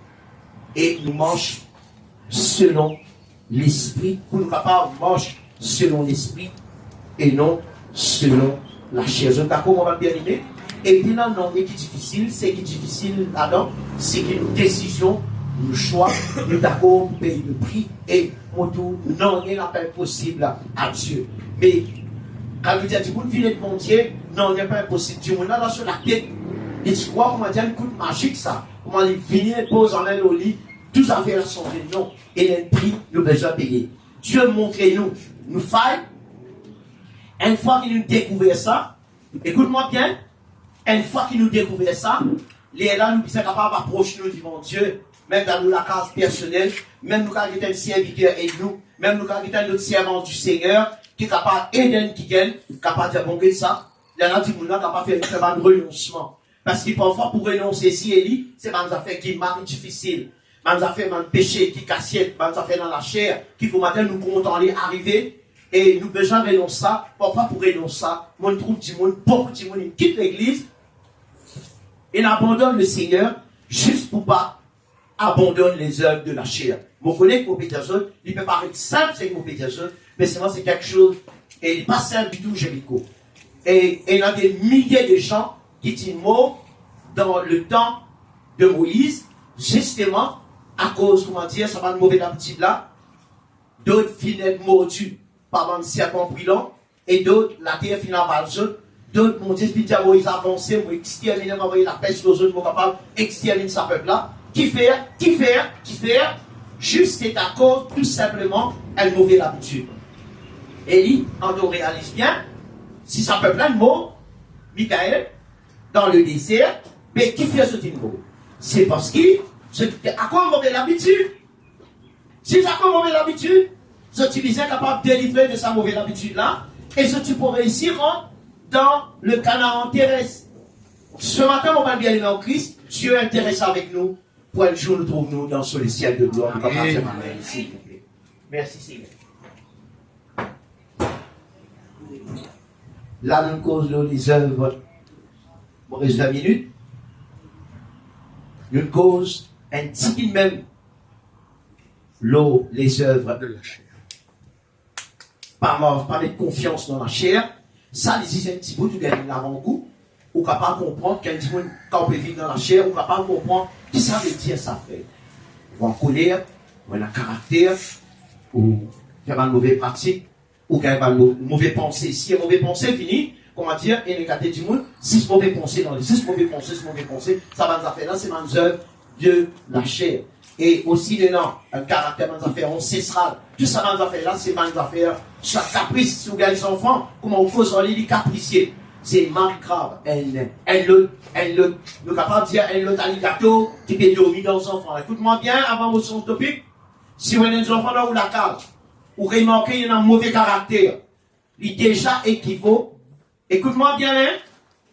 et nous manger selon l'esprit, pour nous capables de manger selon l'esprit et non selon la chair. Je d'accord, on va bien aimer. Et puis là, non, et qui est difficile, c'est qui est difficile là-dedans, c'est que nos décisions, nos choix, nous d'accord, nous payons le prix et mon tour, non, il n'est pas possible à Dieu. Mais quand vous dites, vous venez de mon Dieu, non, il n'est pas impossible. Dieu, on a là sur la tête. Et tu vois comment dire un coup de magique ça. Comment il vient, pose en main au lit, tout ça fait la santé. Non. Et le prix, nous besoin payer. Dieu montre nous failles. Une fois qu'il nous découvre ça, écoute-moi bien, une fois qu'il nous découvre ça, les là, nous sommes capables d'approcher nous devant Dieu, même dans la case personnelle, même nous quand il est un serviteur et nous, même nous quand il est un autre servant du Seigneur, qui est capable d'aider qui gagne, capable de dire bon que ça, il y en a qui sont capables de faire un renoncement. Parce que parfois, pour renoncer si et lui, c'est dans des affaires qui marquent difficile. Dans des affaires, dans le péché qui cassiette, dans des affaires dans la chair, qui pour matin nous comptons aller arriver. Et nous besoin de renoncer ça. Parfois, pour renoncer ça, on trouve du monde, beaucoup de monde, il quitte l'église, il abandonne le Seigneur, juste pour pas abandonner les œuvres de la chair. Vous connaissez que mon Peterson, il peut paraître simple, c'est mon Peterson, mais c'est quelque chose, et il n'est pas simple du tout, Jéricho. Et il y a des milliers de gens qui disent mots dans le temps de Moïse, justement, à cause, comment dire, ça va de mauvais habitude là, d'autres finissent mordus par un serpent brûlant, et d'autres, la terre finit en valse, d'autres, mon Dieu, puis Moïse avancé, pour exterminer, m'envoyer la peste aux autres, pour capable d'exterminer sa peuple là, qui fait, juste c'est à cause, tout simplement, elle mauvaise habitude. Élie, quand on réalise bien, si ça peut plein de mots, Michael, dans le désert, mais qui fait ce type de mots? C'est parce qu'il, à quoi on mauvaise l'habitude? Si ça a mauvaise l'habitude, je suis bien capable de délivrer de sa mauvaise habitude là, et je suis pour réussir dans le Canaan terrestre. Ce matin, on va bien aller en Christ, Dieu est intéressé avec nous, pour un jour nous trouvons-nous dans ce ciel de gloire. Amen. S'il vous plaît. Merci Seigneur. Là, nous cause les œuvres, il reste 20 minutes. Nous cause un petit peu même les œuvres de la chair. Par mettre confiance dans la chair, ça, les disent un petit peu, tu gagnes l'avant-goût, ou capable de comprendre qu'un petit peu, quand on peut vivre dans la chair, ou capable de comprendre ce que ça veut dire, ça fait. Ou en colère, ou en caractère, ou faire une mauvaise pratique, ou qu'il y a une mauvaise pensée. Si une mauvaise pensée finit, comment dire, et les gâtés du monde, 6 mauvaises pensées dans les 6 mauvaises pensées, ça va nous faire là, c'est une œuvre de la chair. Et aussi, maintenant, un caractère dans les affaires ancestrales. Tout ça dans les affaires là, c'est dans les affaires, chaque caprice, si vous gagnez les enfants, comment on cause en les capricier. C'est mal grave. Elle le capable de dire, elle le gâteau, qui peut dormir dans les enfants. Écoute-moi bien, avant mon son topic, si vous avez des enfants là où la case, ou remarquez, il y a un mauvais caractère, il déjà équivaut. Écoute-moi bien, hein,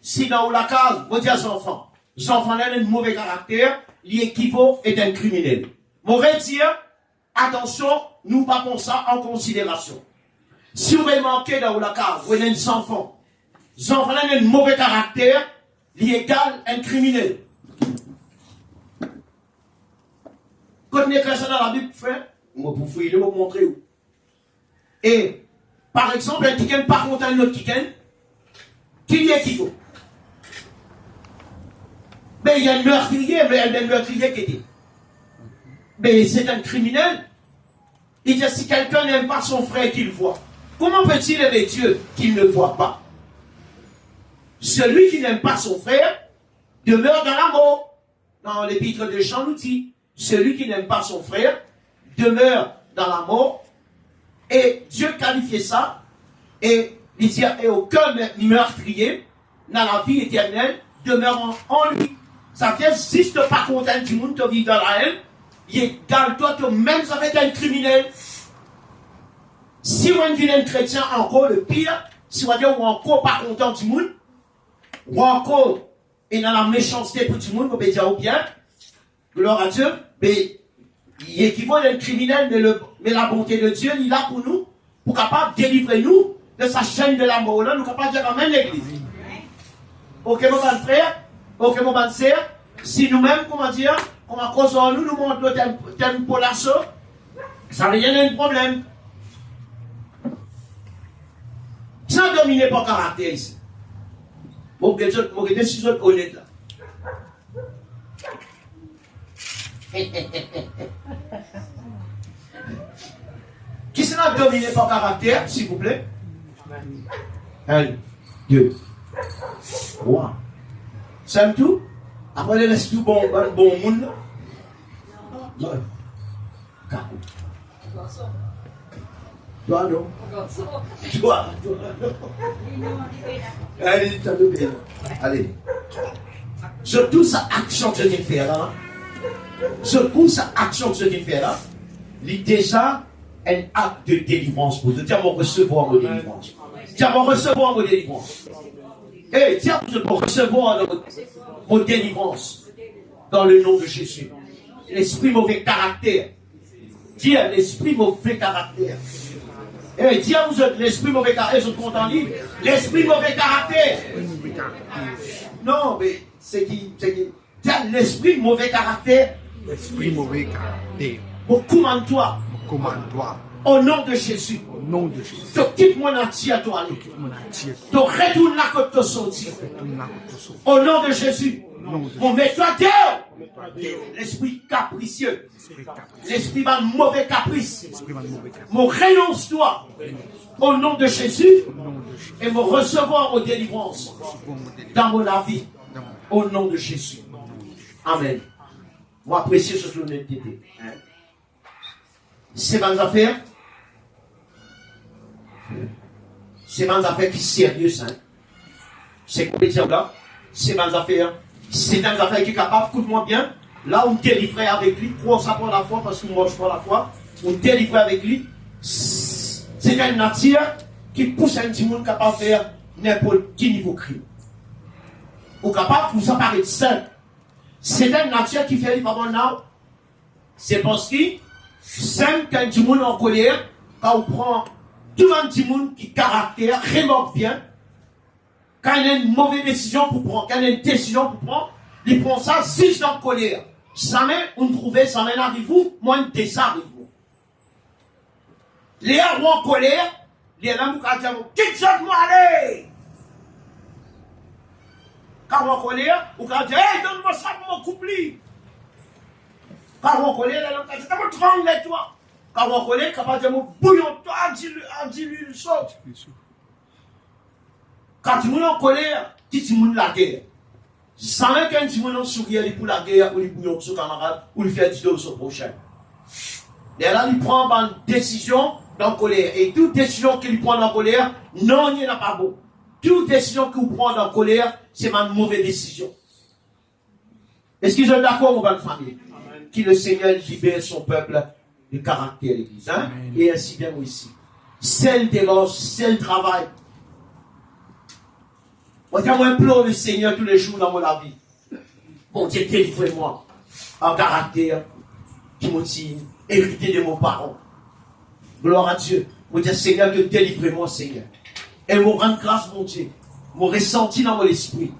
si dans la case, vous dites aux enfants, les enfants là ont un mauvais caractère, l'équivaut est un criminel. Mon dire, attention, nous pas prendre ça en considération. Si vous remarquez dans la case, vous avez des enfants, les enfants là ont un mauvais caractère, l'égal un criminel. Quand on écrit ça dans la Bible, frère, moi pour fouiller, vous montrer où. Et, par exemple, un kiken par contre un autre kiken, qui est qui faut? Mais il y a un meurtrier, mais il y a un meurtrier qui dit. Mais c'est un criminel. Il dit si quelqu'un n'aime pas son frère qu'il voit, comment peut-il aimer Dieu qu'il ne voit pas? Celui qui n'aime pas son frère demeure dans la mort. dans l'épître de Jean nous dit, celui qui n'aime pas son frère demeure dans la mort. Et Dieu qualifiait ça, et il dit, et aucun meurtrier dans la vie éternelle demeure en lui. Ça veut dire, si tu n'es pas content du monde, tu vis dans la haine, il est dans toi, tu même ça fait un criminel. Si on est un chrétien, encore le pire, si on dit, ou encore pas content du monde, ou encore, et dans la méchanceté pour tout le monde, on peut dire au bien, gloire à Dieu, mais il équivaut à un criminel, mais la bonté de Dieu, il est là pour nous, pour capable de délivrer nous de sa chaîne de la mort. Là, nous sommes capables de dire Amen l'église. Ok, mon bon frère, ok, mon bon sœur, si nous-mêmes, comment dire, on va cause en nous, nous montrons tel pour l'assaut, ça n'a rien de problème. Sans dominer par caractère ici. Mon décision honnête là. Qui sera dominé par caractère, s'il vous plaît? 1, 2, 3. C'est tout? Après, il reste tout bon monde. Toi, non? Toi, allez. Surtout sa action que je viens faire là. Surtout sa action que je viens faire là. Il est déjà un acte de délivrance pour te dire, mon recevoir mon délivrance. Tiens, mon recevoir mon délivrance. Et tiens, mon recevoir mon délivrance. Dans le nom de Jésus. L'esprit mauvais caractère. Dis l'esprit mauvais caractère. Et dis à vous autres, l'esprit mauvais caractère, je compte en ligne. L'esprit mauvais caractère. Non, mais c'est qui. Tiens, l'esprit mauvais caractère. L'esprit mauvais caractère. Commande-toi. Commande-toi. Au nom de Jésus. Au nom de Jésus. Tu quittes mon entier à toi. Tu retournes là quand tu sortis. Au nom de Jésus. Bon, mets-toi dehors. L'esprit capricieux. L'esprit d'un mauvais caprice. Mon renonce-toi. Au nom de Jésus. Et me recevoir aux délivrances. Dans mon vie. Au nom de Jésus. Amen. Moi, apprécier cette honnêteté. C'est mes affaires. C'est mes affaires qui sont sérieuses. C'est quoi dire là? C'est mes affaires. C'est des affaires qui sont capables, écoute-moi bien. Là, on délivrait avec lui. Crois ça pour la foi, parce qu'on ne mange pas la foi. On délivrait avec lui. C'est une nature qui pousse un petit monde capable de faire n'importe quel niveau crime. Ou capable de vous apparaître seul. C'est une nature qui fait les parents là. C'est parce que c'est qu'un petit monde en colère, quand on prend tout un petit monde qui caractère, remorque bien, quand il y a une mauvaise décision pour prendre, quand il y a une décision pour prendre, il prend ça juste en colère. Jamais on trouvait, ça mène avec vous, moi une désarrive vous. Les gens en colère, les gens qui disent, quitte-moi allez! Quand on en colère, on dit, hey, donne-moi ça pour mon couple. Quand on en colère, les gens disent, je tremble toi. Quand on en colère, quand on dit, bouillon toi, dis-lui le saute. Quand tu es en colère, tu es la guerre. Sans même qu'un petit monde sourire pour la guerre, ou il bouillon sur camarade, ou il fait du dos au prochain. Et là, il prend une décision dans la colère. Et toute décision qu'il prend dans la colère, non, il n'y en a pas beau. Toute décision qu'il prend dans la colère, c'est une mauvaise décision. Est-ce qu'ils sont d'accord, mon bonne famille? Que le Seigneur libère son peuple de caractère, l'église. Hein? Et ainsi bien moi ici. C'est le dérange, c'est le travail. Moi, j'implore le Seigneur tous les jours dans mon vie. Bon Dieu, délivrez-moi. En caractère, qui motive, hérité de mon parent. Gloire à Dieu. Moi, dis Seigneur, que délivrez-moi, Seigneur. Et me rendre grâce, mon Dieu. Mon ressenti dans mon esprit.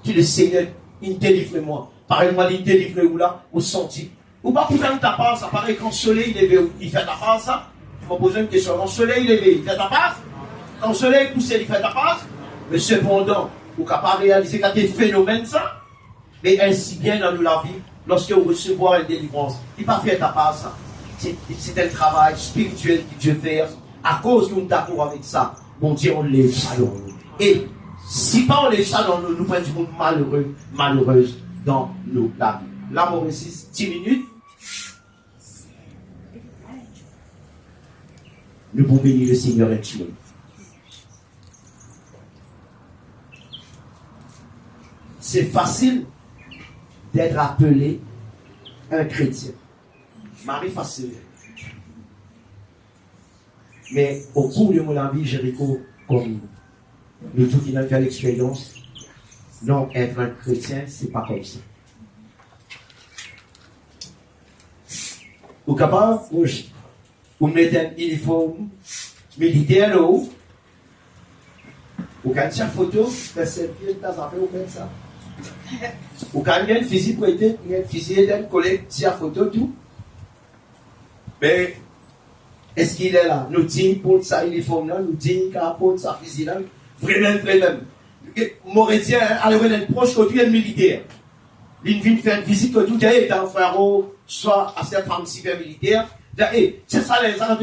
Que le Seigneur, il délivre-moi. Pareil-moi, il délivre où là, au senti. Ou pas pour faire ta part, ça paraît quand le soleil il est levé, il fait ta part, ça. Je me pose une question. Quand le soleil il est levé, il fait ta part. Quand le soleil pousse, il fait ta part. Mais cependant, vous n'avez pas réalisé qu'il y a des phénomènes, ça. Mais ainsi bien dans la vie, lorsque vous recevez une délivrance, il n'a pas fait ta part, ça. C'est un travail spirituel que Dieu fait. À cause qu'on est d'accord avec ça, bon Dieu, on lève ça dans nous. Et si pas on lève ça dans nous, nous prenons du monde malheureux, malheureuse dans nos la vie. Là, mon récit, 10 minutes. Nous pouvons bénir le Seigneur et Dieu. C'est facile d'être appelé un chrétien. Marie facile. Mais au cours de mon vie, Jéricho, comme nous tous qui avons fait l'expérience, non, être un chrétien, c'est pas comme ça. Vous capable, vous mettez un uniforme militaire là-haut, vous avez une photo, vous selfie, vous faites ça. Vous avez une physique pour être, une physique d'un collègue, une photo, tout. Mais, est-ce qu'il est là? Nous disons pour sa uniforme là, nous disons pour sa physique là, vraiment. Mauritien, alors il est proche que tu es militaire. Il vient faire une visite que tout est un frère, soit à cette femme civile militaire. C'est ça les gens,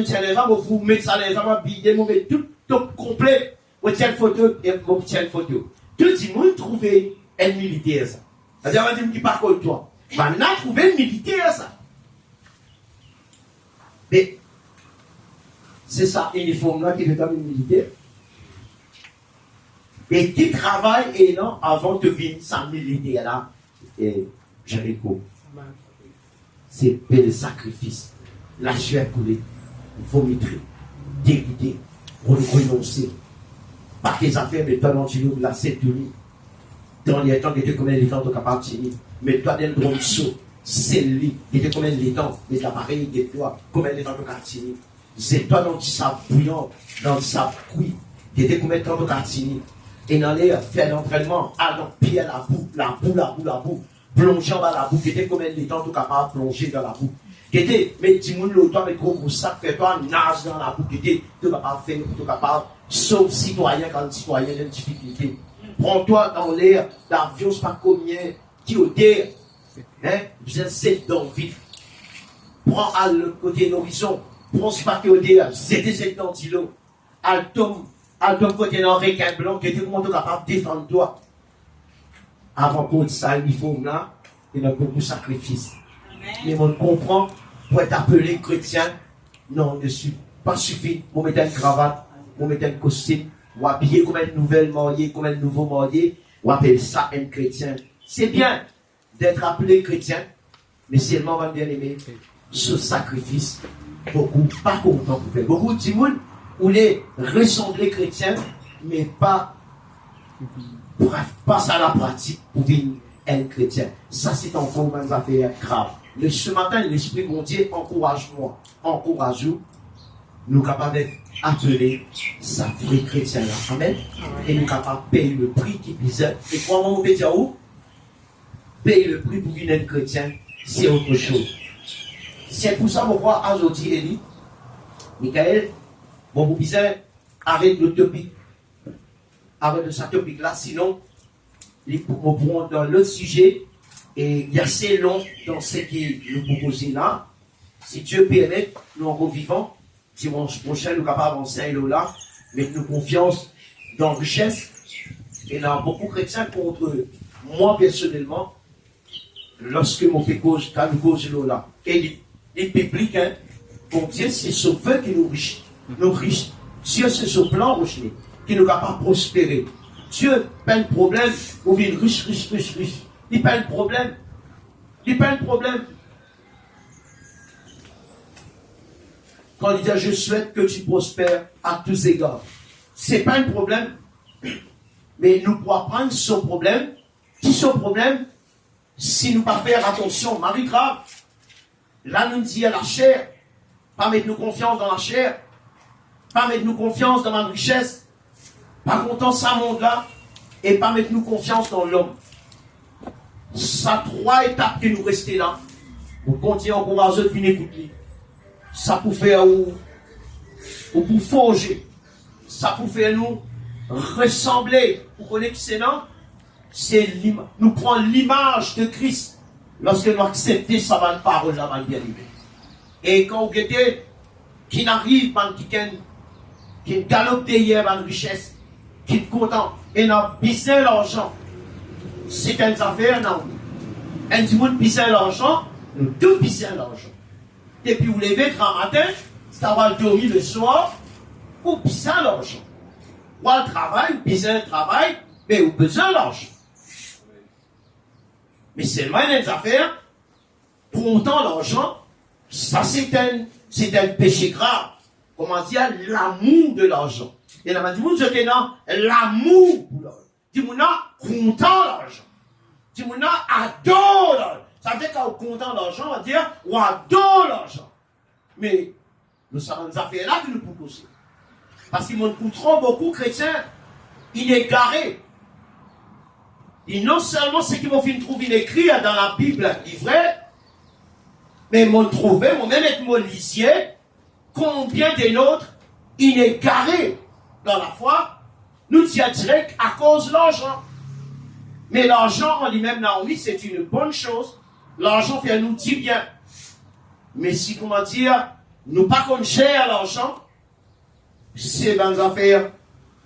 vous mettez ça les gens, billet, vous mettez tout complet. Vous tiens une photo et vous tiens une photo. Tout le monde trouve un militaire ça. C'est-à-dire, on va dire qui part contre toi. Maintenant, trouver un militaire ça. Mais, c'est ça, uniforme là qui est comme un militaire. Et qui travaille et non avant de venir sans militaire là, Jéricho. C'est le sacrifice. La chair coulée, vomiter, dégoûter, renoncer. Pas tes affaires, mais toi, dans la séduire. Dans les temps, tu combien de temps tu es capable de tenir. Mais toi, dans le drôle saut, c'est lui. Tu es combien de temps, mais l'appareil de toi, combien de temps tu es capable de tenir. C'est toi dans le sable bouillant, dans le sable cuit. Tu es combien de temps tu es capable de tenir. Et dans les faire l'entraînement, allant pied à la boue, plongeant dans la boue, qui était combien de temps tu es capable de plonger dans la boue. Qui était, mais tu moun l'autre, mais gros sac, fais-toi nage dans la boue, qui était, tu es capable de faire, tu es capable, sauf citoyen quand le citoyen a une difficulté. Prends-toi dans l'air, l'avion, c'est pas combien, qui au terre, hein, vous êtes 7 dans le vide. Prends à le côté de l'horizon, prends ce pas qui au terre, c'était 7 dans l'îlot. Elle tombe côté d'un requin blanc, qui était comment tu es capable de défendre toi. Avant qu'on ça, il faut là, il y a beaucoup de sacrifices. Mais on comprend, pour être appelé chrétien, non, ne suis pas suffit pour mettre une cravate, pour mettre un costume, ou habiller comme un nouvel marié, comme un nouveau marié, ou appeler ça un chrétien. C'est bien d'être appelé chrétien, mais seulement, mon bien-aimé, ce sacrifice, beaucoup, pas content pour faire. Beaucoup de gens voulaient ressembler chrétien, mais pas à la pratique pour devenir un chrétien. Ça, c'est encore une affaire grave. Mais ce matin, l'Esprit mon Dieu encourage-moi, encourage-nous, nous capables d'être appelés sa vraie chrétien là. Amen. Et nous capables de payer le prix qui disait. Et comment on peut dire où? Payer le prix pour devenir chrétien, c'est autre chose. C'est pour ça qu'on voit aujourd'hui, Élie, Michael, bon, vous disait, arrête le topic. Arrête de ce topic là, sinon, nous pourrons dans l'autre sujet. Et il y a assez long dans ce qui nous proposons là. Si Dieu permet, nous en revivons. Dimanche prochain, nous sommes capables d'avancer là. Mettez-nous confiance dans la richesse. Et il y a beaucoup de chrétiens contre moi personnellement. Lorsque mon pécage, quand nous causons là. Et les publics, hein, pour Dieu, c'est ce feu qui nous riche. Nous riche. Dieu, c'est ce plan rouge qui nous capable de prospérer. Dieu, pas de problème, on vit riche. Il n'y a pas de problème. Quand il dit je souhaite que tu prospères à tous égards, ce n'est pas un problème. Mais nous pouvons prendre ce problème. Qui ce problème? Si nous ne pas faire attention, Marie grave. Là, nous dit à la chair, pas mettre nous confiance dans la chair, pas mettre nous confiance dans la richesse, pas content ça monde là, et pas mettre nous confiance dans l'homme. Ça, 3 étapes qui nous restent là. On continue encore à eux venir écouter. Ça pour faire ou pour forger. Ça pour faire nous ressembler. Vous connaissez que c'est non? C'est nous prendre l'image de Christ. Lorsque nous acceptons sa parole, la mal bien aimé. Et quand vous guettez, qui n'arrive pas, qui galope derrière la richesse, qui est content, et n'a business l'argent. C'est une affaire, non. Un petit monde pisse l'argent, nous tous pissons l'argent. Et puis vous levez grand matin, ça va dormir le soir, vous pissez l'argent. Ou le travail, vous pissez le travail, mais vous besoin l'argent. Mais seulement une affaire, comptant l'argent, ça c'est un péché grave. Comment dire, l'amour de l'argent. Et là, dit, vous êtes dans l'amour pour l'argent. Dit, vous content l'argent. Dit, vous adore l'argent. Ça veut dire qu'on content l'argent, on va dire, on adore l'argent. Mais, nous savons des affaires là que nous pouvons aussi. Parce qu'ils m'écouteront beaucoup chrétiens inégarés. Et non seulement ce qu'ils vont finir trouver écrit dans la Bible, est vrai, mais ils m'ont trouvé, moi-même être mon lycée, combien des nôtres inégarés dans la foi, nous disons direct à cause de l'argent. Mais l'argent en lui-même, Naomi, c'est une bonne chose. L'argent fait nous du bien. Mais si, comment dire, nous pas qu'on cher l'argent, c'est dans les affaires,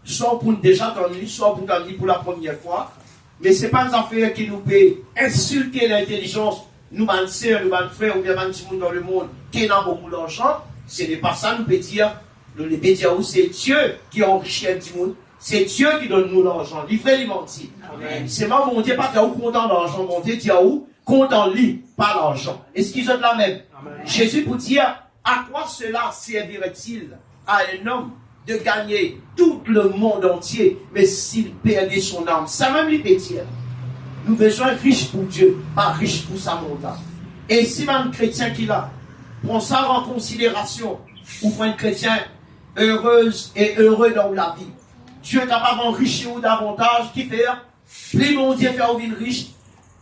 soit pour déjà entendre, soit pour entendre pour la première fois, mais ce n'est pas une affaire qui nous peut insulter l'intelligence, nous, ma soeur, nous, ma frère, ou bien ma petit monde dans le monde, qui a beaucoup d'argent. Ce n'est pas ça, nous peut dire. Nous peut dire où c'est Dieu qui enrichit un petit monde. C'est Dieu qui donne nous l'argent. Livrez les mentis. C'est moi, mon Dieu, pas qu'il y a où content l'argent. Mon Dieu, il y a où content lui, pas l'argent. Est-ce qu'ils ont la même? Amen. Jésus pour dire, à quoi cela servirait-il à un homme de gagner tout le monde entier, mais s'il perdait son âme? Ça même lui peut dire. Nous besoin riche pour Dieu, pas riche pour sa monde. Et si un chrétien qui l'a, prend ça en considération, ou pour un chrétien heureuse et heureux dans la vie, Dieu est capable d'enrichir ou davantage, qui fait, plus mon Dieu fait une riche,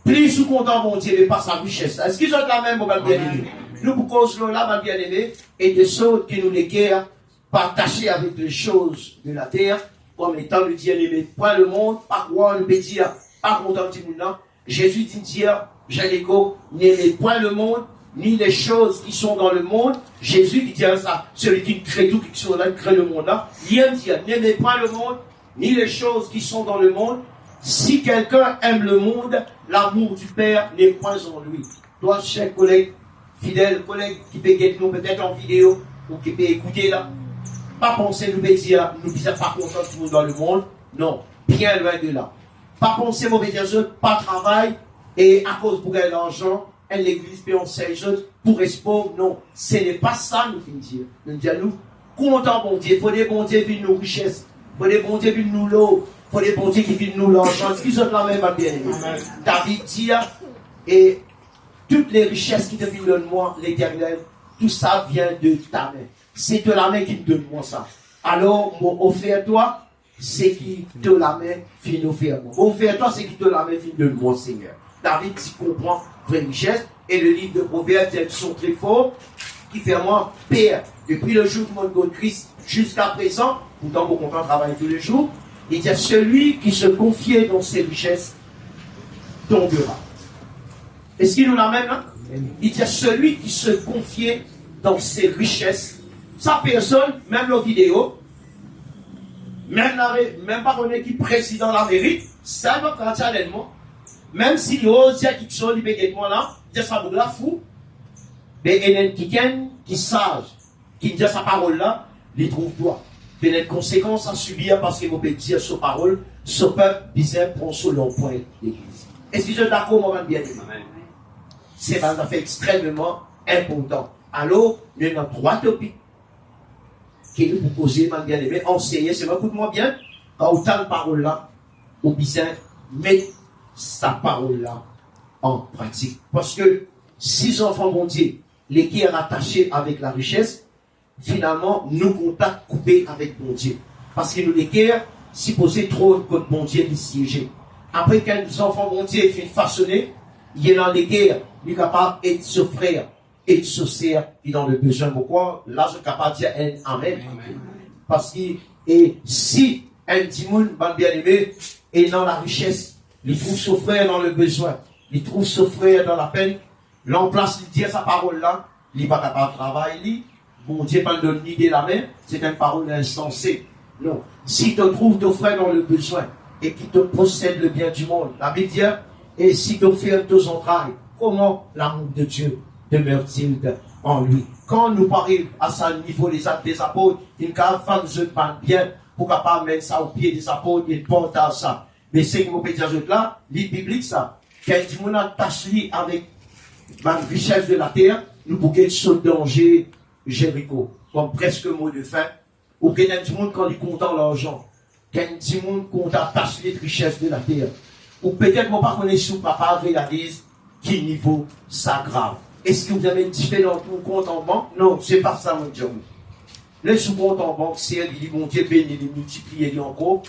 plus sous content mon Dieu, mais pas sa richesse. Est-ce qu'ils ont la même, mon bien-aimé? Nous, pour cause de là, mon bien-aimé, et de ceux qui nous les guerres, partagés avec les choses de la terre, comme étant le Dieu aimé, point le monde, pas quoi, le dire, pas content du monde. Jésus dit dire, j'allais go, n'aimez point le monde, ni les choses qui sont dans le monde. Jésus dit ça, celui qui crée tout, qui sont là, crée le monde là. Il aime dire, n'aimez point le monde, ni les choses qui sont dans le monde. Si quelqu'un aime le monde, l'amour du Père n'est point en lui. Toi, chers collègues, fidèles collègues, qui peut guetter nous peut-être en vidéo, ou qui peut écouter là, pas penser nous dire, nous disons pas content tout le monde dans le monde. Non, bien loin de là. Pas penser mauvais dire, pas travail, et à cause pour gagner l'argent, l'église peut en s'ajuster pour espoir. Non, ce n'est pas ça nous finissons dire. Nous disons nous, content bon Dieu, il faut des bons dieux qui nous richesses, il faut des bons dieux qui nous l'eau, il faut des bons dieux qui viennent nous l'argent. Ce qui sont la même bien aimé. David dit, et toutes les richesses qui te viennent de moi, l'Éternel, tout ça vient de ta main. C'est de la main qui te donne moi ça. Alors, mon offre-toi, c'est qui te la main, fin offre moi. Mon offre-toi, c'est qui te la main, fin de moi, Seigneur. David s'y comprend vraie richesse, et le livre de Proverbes, elles sont très forts, qui fait moi, Père, depuis le jour de mon Christ jusqu'à présent, pourtant mon content travaille tous les jours, il dit à celui qui se confiait dans ses richesses tombera. Est-ce qu'il nous l'amène là? Il dit à celui qui se confiait dans ses richesses, sa personne, même la vidéo, même pas qu'on est qui président de l'Amérique, ça va naturellement. Même si l'ose dire qu'il sont libérés là, dire ça vous la fou, mais il y a quelqu'un qui sage, qui dit sa parole là, il trouve toi. Il y a des conséquences à subir parce qu'il peut dire sa parole, ce peuple bizarre prend sur leur point d'église. Est-ce que je suis d'accord, moi, bien aimé? C'est un affaire extrêmement important. Alors, il y a trois topics qui nous proposent, ma bien aimé, enseigner, c'est écoute-moi bien, quand autant de paroles là, au bizarre, mais sa parole-là en pratique. Parce que si enfants bon Dieu, les qui est rattaché avec la richesse, finalement, nous contacts coupés avec bon Dieu. Parce que nous les guerres, si posé trop contre bon Dieu, les siéger. Après qu'un enfant bon Dieu fait façonner, il est dans les guerres, il est capable de se frère et de se serre, et dans le besoin. Pourquoi? Là, je suis capable de dire Amen. Parce que, et si un dimoun, bien aimé, est dans la richesse, il trouve son frère dans le besoin, il trouve son frère dans la peine, l'emplace, il dit sa parole là, il n'est pas capable de travailler, bon Dieu pas donne l'idée la main, c'est une parole insensée. Non. Si tu trouves ton frère dans le besoin et qui te possède le bien du monde, la Bible dit, Et si tu fais tes entrailles, comment l'amour de Dieu demeure-t-il en lui? Quand nous parlons à ce niveau des actes des apôtres, il y a une femme de bien pour capable mettre ça au pied des apôtres et porter ça. Mais c'est que vous pouvez dire là, l'île biblique ça, quand on a taché avec la richesse de la terre, nous pouvons se danger Jéricho, comme presque mot de fin, ou qu'il y a du monde quand il compte l'argent, qu'il y a du monde compte attache les richesses de la terre, ou peut-être qu'on ne connaît pas sous papa réalise qui niveau ça grave. Est-ce que vous avez une différence de compte en banque? Non, c'est pas ça mon Dieu. Le sous-compte en banque, c'est il dit mon Dieu béni, il multiplie, il encore,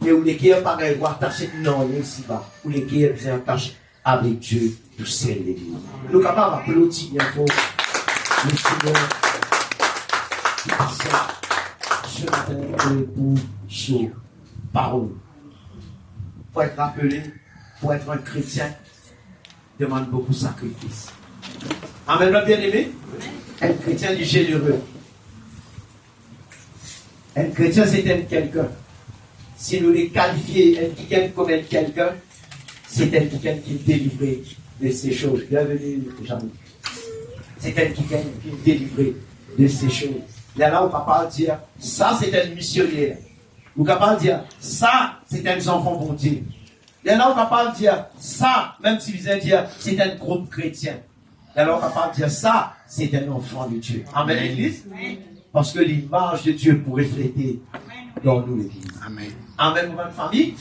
mais où les guerres pas attacher non, ici bas, où les guerres sont attachées avec Dieu, tout seul l'église. Nous sommes capables d'applaudir bien fort le Seigneur qui passe ce matin pour sa parole. Pour être appelé, pour être un chrétien, demande beaucoup de sacrifices. Amen, bien aimé. Un chrétien est généreux. Un chrétien, c'est un quelqu'un. Si nous les qualifions un quelqu'un comme un quelqu'un, c'est un quelqu'un qui est délivré de ces choses. Bienvenue, Jean-Luc. C'est un quelqu'un qui est délivré de ces choses. Là, on est capable de dire, ça, c'est un missionnaire. On est capable de dire, ça, c'est un enfant bon Dieu. Là, on est capable de dire, ça, même si vous allez dire, c'est un groupe chrétien. Là, on est capable de dire, ça, c'est un enfant de Dieu. Amen, l'Église. Parce que l'image de Dieu pour refléter dans nous, l'Église. Amen. Amen, mon famille.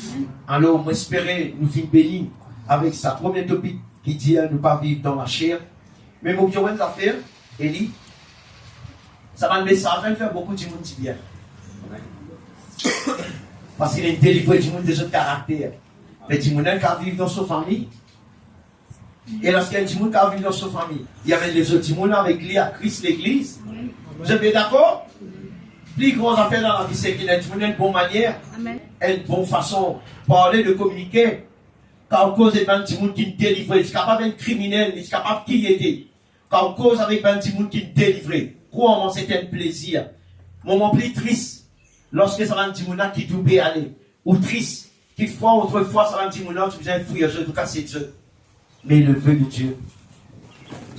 Alors, on espérait nous finir bénis avec sa première topic qui dit, ne pas vivre dans la chair. Mais mon Dieu, on va faire, Élie, ça va nous faire beaucoup de monde bien. Parce qu'il est délivré du monde de ce caractère. Mais du monde qui vit dans sa famille. Et lorsqu'il y a du monde qui vit dans sa famille, il y a même les autres monde avec lui à Christ l'église. Vous êtes d'accord? Plus grande affaire dans la vie, c'est qu'il y a du monde une bonne manière, une bonne façon de parler, de communiquer. Quand on cause avec un petit monde qui est délivré, il est capable d'être criminel, il est capable de qui était. Quand on cause avec un petit monde qui est délivré, crois-moi, c'est un plaisir. Moment plus triste, lorsque ça va un petit monde qui doit aller, ou triste, qu'il fois autrefois, ça va un petit monde qui vient fuir, en tout cas c'est Dieu. Mais le vœu de Dieu,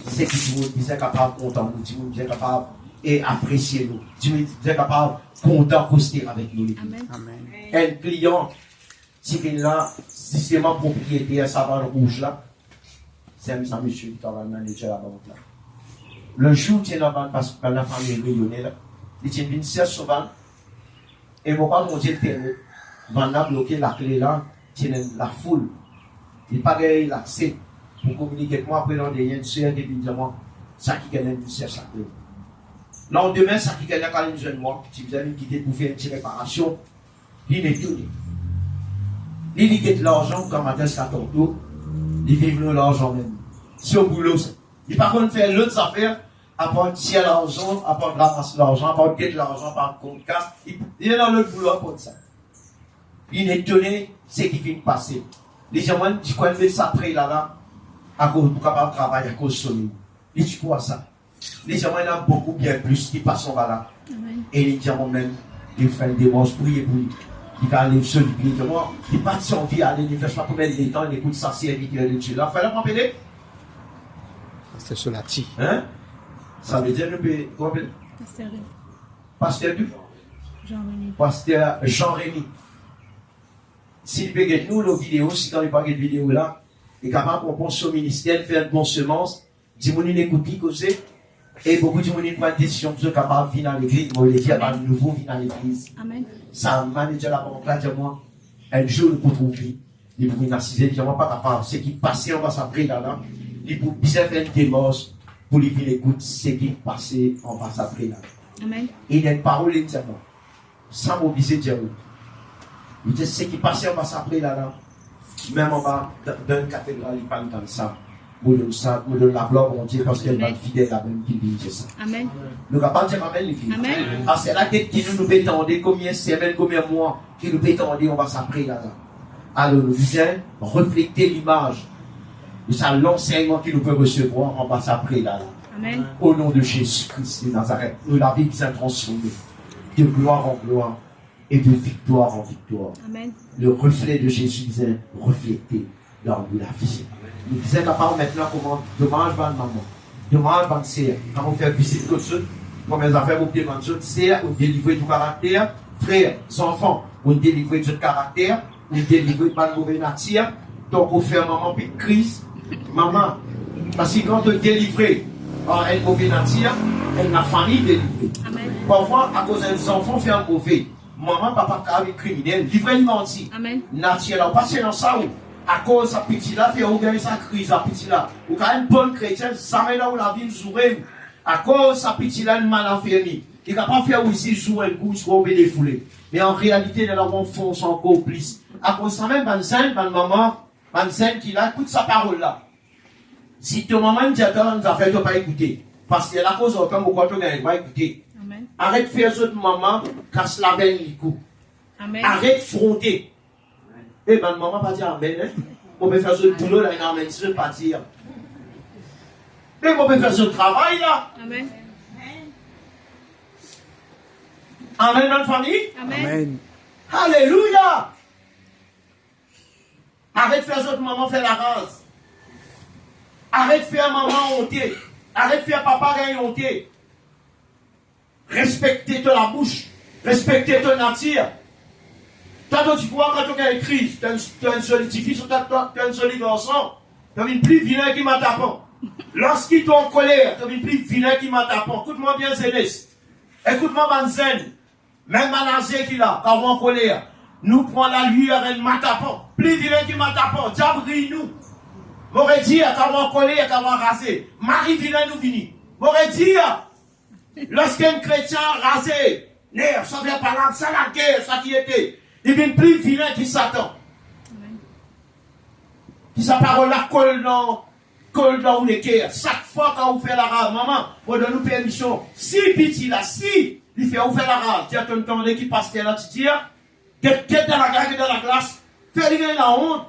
c'est que tout le monde est capable de content, tout le monde est capable et apprécier nous. Tout le monde est capable de content poster avec nous. Amen. Un client, si il a systémement propriétaire, ça va le rouge là, c'est un monsieur qui travaille dans le banque là. Le jour où il y a la famille réunionnée là, il y a une serre sauvage, et mon père monte le terrain, il a bloqué la clé là, il y a la foule, il n'a pas l'accès pour communiquer avec moi, après l'on dit, il y a une serre qui dit moi, ça qui gagne une serre, ça clé. Lendemain, ça qui gagne quand une jeune moi, si vous avez quitté pour faire une réparation, il est tout. Il quitte l'argent comme matin, c'est à ton tour, il vive l'argent même. Si au boulot, il par contre faire l'autre affaire, à part tirer l'argent, à part ramasser l'argent, à part guetter l'argent par compte casse, il est dans l'autre boulot pour ça. Il est étonné, c'est qui vient de passer. Les gens disent qu'on met ça après là, à cause pour capable de travailler, à cause de son. Ils disent quoi ça? Les gens en ont beaucoup bien plus qui passent là. Et les gens même, ils font des manches pour y bouillir. Ils arrivent sur le pied de moi, ils partent sur vie à l'université, pas combien de temps, ils écoutent ça, c'est éviter de Dieu. Là, fallait pas péder? C'est sur la tige. Hein? Ça veut dire le pays. Comment appelle? Pasteur du? Jean-Rémy. Pasteur Jean-Rémy. S'il peut get nous, nos vidéos, si quand il parle de vidéo là, il est capable qu'on pense au ministère, faire une bonne semence, du monde écoute qui causer, et beaucoup de monde prend une décision, de capable de venir à l'église, moi, il dit, à nouveau, venir à l'église. Amen. Ça manager la banque là, dis-moi, un jour, nous pouvons trouver, il pouvait narciser, dis-moi, pas capable, ce qui passait, on va s'appeler là, il pouvait bien faire une démence, pour lui venir écouter ce qui passait, on va s'appeler là. Amen. Et il y a une parole, il dit, sans mobiliser, dis-moi. Il dit, ce qui passait, on va s'appeler là. Même en bas d'une cathédrale, il parle comme ça. Nous donne la gloire, mon Dieu, parce qu'elle va être fidèle à même qui dit ça. Amen. Nous ne pouvons pas dire Amen, les filles. Amen. Ah, c'est la tête qui nous peut tendre, combien de semaines, combien de mois, qui nous peut tendre, on va s'appeler là. Alors, nous disons, refléter l'image de ça, l'enseignement qu'il nous peut recevoir, on va s'appeler là. Amen. Au nom de Jésus-Christ de Nazareth, nous la vie s'est transformée de gloire en gloire et de victoire en victoire. Amen. Le reflet de Jésus est reflété dans la vie. Nous disons capable maintenant comment demande ma maman, demande ma sœur, comment faire visite tout seul, combien d'affaires vous demandez de sœur, vous délivrer du caractère, frères, enfants, vous délivrer du caractère, vous délivrer de la mauvaise nature, donc vous faire maman puis crise, maman, parce que quand vous délivrez par une mauvaise nature, elle n'a famille délivrée. Parfois, à cause des enfants fait un mauvais, maman, papa, carré criminel, livré menti. Nature, passez dans ça où. À cause de sa petite là, fait organiser sa crise, la petite là. Ou quand une bonne chrétienne, ça met là où la vie nous à cause de sa petite là, une mal enfermée. Il n'a pas fait aussi jouer un coup, soit les foulées. Mais en réalité, les enfants font son complice. À cause de ça même, Banzen, maman, Banzen qui là, écoute sa parole là. Si ton maman dit, attends, nous a fait, tu pas écouter. Parce que la cause, autant pourquoi tu n'as pas écouter. Arrête de faire ça de maman, casse la veine, les coups. Arrête de fronter. Eh ben, maman pas dire amen, hein. On peut faire ce boulot là, il a amen, je pas dire. Mais on peut faire ce travail là. Amen. Amen, ma famille. Amen. Alléluia. Arrête de faire ce que maman fait la race. Arrête de faire maman honter. Arrête de faire papa honter. Respectez ton la bouche. Respectez ton nature. Quand tu vois, quand tu as une crise, tu as une seule fille, tu as une seule garçon, tu as une plus vilain qui m'a tapé. Lorsqu'il est en colère, tu as une plus vilain qui m'a tapé. Écoute-moi bien, Zélès. Écoute-moi, Banzen. Même Manazé qui là, quand on est en colère, nous prenons la lueur et m'a tapé. Plus vilain qui m'a tapé. Diable nous. M'aurait dit, quand on est en colère, quand on est rasé. Marie vilain nous vini. M'aurait dit, lorsqu'un chrétien rasé, nerf, ça vient par là, ça la guerre, ça qui était. Il devient plus vilain que Satan. Qui sa parole là colle dans les cœurs. Chaque fois quand vous faites la rage, maman, on donne nous permission. Si petit là, si il fait vous faire la rage, tu as entendu qui passe là, tu dis, qu'est-ce dans la glace, fais rien la honte.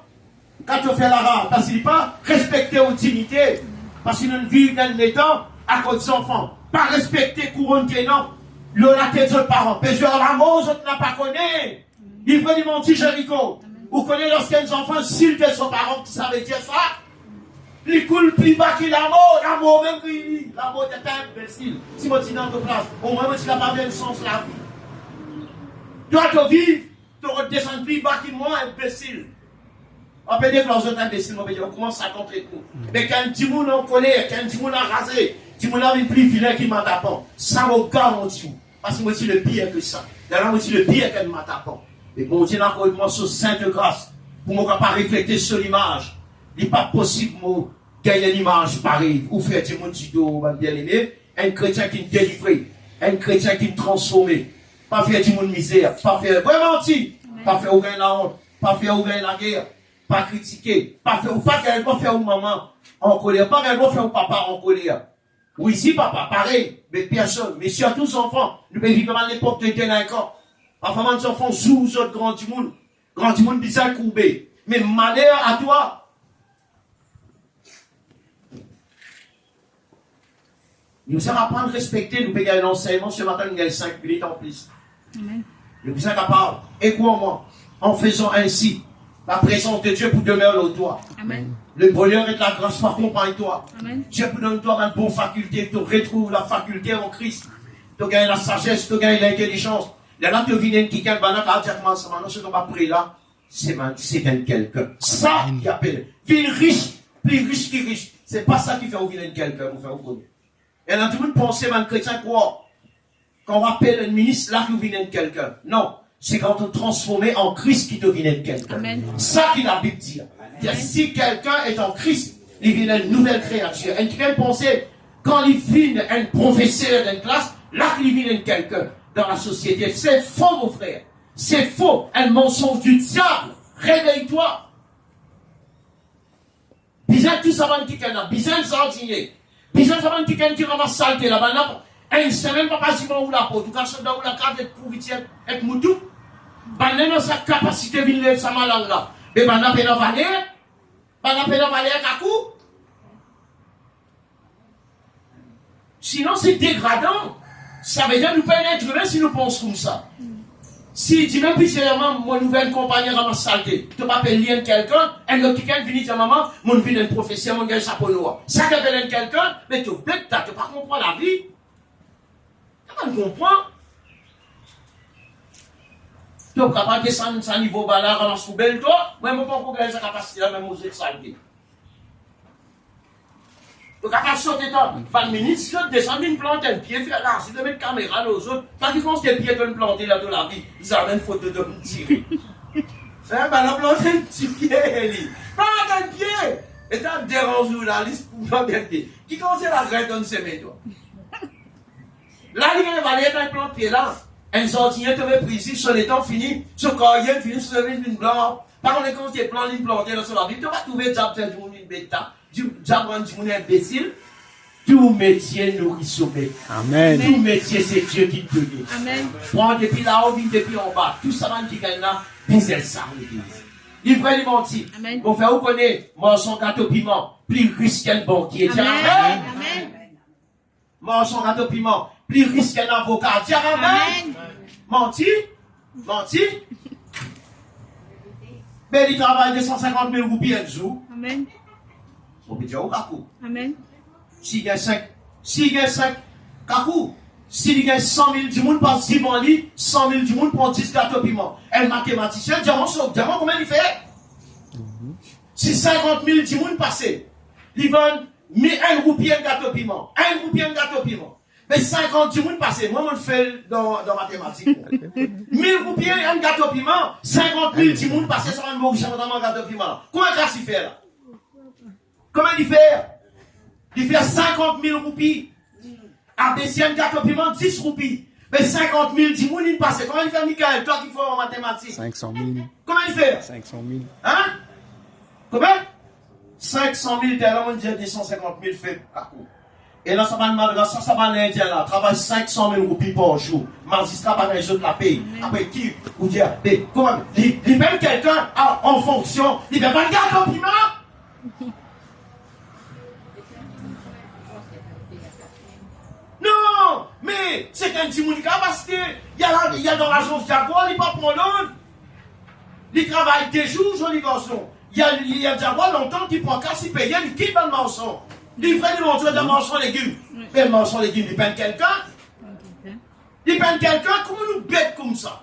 Quand tu fais la rage, parce qu'il pas respecter votre dignité. Parce qu'il vit dans le temps à cause des enfants. Pas respecter couronne qui est non. La tête de vos parents. Parce que l'amour, je ne l'ai pas connu. Il faut dire mon petit Jéricho. Vous connaissez lorsqu'un enfant s'il de son parent qui savait dire ça. Il coule plus bas que l'amour même qu'il l'amour est un imbécile. Si moi tu es dans ta place, au moins tu n'as pas bien le sens de la vie. Toi tu vis, tu redescends plus bas que moi, imbécile. On peut dire que l'on est imbécile, on commence à contre nous. Mais quand un petit monde en colère, quand un petit monde en rasé, un petit monde en plus vilain qui m'a tapé, ça me garantit. Parce que moi je suis le pire que ça. D'ailleurs moi je suis le pire qu'elle m'a tapé. Et bon Dieu n'a encore une sur sainte grâce pour ne pas refléter sur l'image. Il n'est pas possible de gagner une image pareille. Ou faire du monde bien aimé, un chrétien qui est délivré, un chrétien qui est transformé. Pas faire du monde misère, pas faire vraiment menti, pas faire ouvrir la honte, pas faire ouvrir la guerre, pas critiquer, pas faire une maman en colère, pas faire un papa en colère. Oui, si papa, pareil, mais personne, mais surtout les enfants, nous vivons à l'époque de délinquants. Enfin, les enfants sous autres grand du monde bizarre courbé. Mais malheur à toi. Nous sommes apprendre à respecter, nous payons l'enseignement ce matin, nous gagnons 5 minutes en plus. Amen. Nous sommes capables, et moi, en faisant ainsi, la présence de Dieu pour demeurer au toi. Amen. Le bonheur et la grâce accompagnent toi. Amen. Dieu pour donner toi une bonne faculté, tu retrouves la faculté en Christ. Tu gagnes la sagesse, tu gagnes l'intelligence. Là, tu viens qui quelqu'un, cardiaquement, ça maintenant, ce qu'on va prier là, c'est un quelqu'un. Ça qui appelle. Ville riche, plus riche qui riche. C'est pas ça qui fait ouvrir quelqu'un, vous faire ouvrir. Et là, tout le monde pense, un chrétien, quoi? Quand on appelle un ministre, là, qui devient quelqu'un. Non. C'est quand on transforme en Christ qui devient quelqu'un. Amen. Ça qui la Bible dit. Si quelqu'un est en Christ, il vient une nouvelle créature. Et quelqu'un pensait, quand il vient un professeur d'une classe, là, il vient quelqu'un dans la société. C'est faux, mon frère. C'est faux. Un mensonge du diable. Réveille-toi. Bizarre tout ça va qui là. Bizarre jardinier. Bizarre ça va qui ramasse saleté là-bas. Un semaine pas passer où la peau. Tout cas, ça doit où la carte est pourritière, est moutou. Banane sa capacité de lever sa malade là. Et banane peut valer. Banane peut valer à coup. Sinon, c'est dégradant. Ça veut dire que nous pouvons être humains si nous pensons comme ça. Si tu même puis maman, mon nouvelle compagnie ramasse saleté, tu vas appeler quelqu'un, un autre quelqu'un vient dire maman, mon vie d'un professeur, mon gars chapeau noir. Ça qu'appelle quelqu'un, mais tu bête, tu ne pas comprendre la vie. Tu ne comprends pas. Tu es capable de descendre à niveau bas là, ramasse poubelle, toi, moi, je ne peux pas progresser sa capacité là, même aux autres saletés. Tu es capable de sauter dans 20 minutes, si tu descends une plante, un pied, faire là, si tu mets une caméra aux autres, quand tu penses que tes pieds peuvent planter là de la vie, ils amènent une photo de me tirer. Ben, la plante un petit pied, elle plante un pied! Et tu as des journalistes pour planter un pied. Qui commence la graine dans une semaine, toi? Là, il va aller dans un plante pied là. Un jardinier te met précis, sur les temps fini, sur carrière fini, sur le une blanc. Par contre, quand tu plantes une plantée dans la vie, tu vas trouver Diable faire du monde une bêta. Diable rend du monde imbécile. Tout métier nourrit sauvé. Amen. Tout métier, c'est Dieu qui te donne. Amen. Prends depuis là-haut, vite depuis en bas. Tout ça va qui gagne là, bisez ça, l'église. Livré les mentis. Amen. Pour faire, vous connaissez, morceau gâteau piment, plus riche qu'un banquier. Dis Amen. amen. Amen. Morceau gâteau piment, plus riche qu'un avocat. Dis amen. Amen. Menti? Menti? Mais il travaille de 150 000 roupies un jour. Amen. On peut dire au Kakou. Amen. S'il y a 5, Kakou, s'il y a 100 000 du monde participe en lit, 100 000 du monde prend 10 gâteaux piment. Un mathématicien, diamant, combien il fait? Si 50 000 du monde passé, ils vendent 1 roupie un gâteau piment. 1 roupie un gâteau piment. Mais 50 du monde passé, moi, je le fais dans mathématiques. 1000 roupies un gâteau piment, 50 000 du monde passé, ça va me mourir dans un gâteau piment. Comment il fait là? Comment il fait? Il fait 50 000 roupies. À baisser un gâteau piment, 10 roupies. Mais 50 000 du monde, il passe. Comment il fait, Michael? Toi qui fais en mathématiques. 500 000. Comment il fait? 500 000. Hein? Comment? 500 000, t'es là, on dit 250 000 fait Kakou. Et là, ça va l'Indien là, travaille 500 000 roupies par jour. Magistrat par les autres la paye. Après qui? Vous dire, comment? Il paye quelqu'un en fonction. Il paye pas le gâteau piment? Non, mais c'est qu'un petit monica parce qu'il y a dans l'agence Jaguar, il pas pour l'autre. Il travaille des jours, joli garçon. Il y a Jaguar longtemps qui prend casse, il paye, il quitte dans le mensonge. Il fait des mensonges de mensonges légumes. Mais le mensonge légumes, il peint quelqu'un. Il peint quelqu'un, comment nous bête comme ça?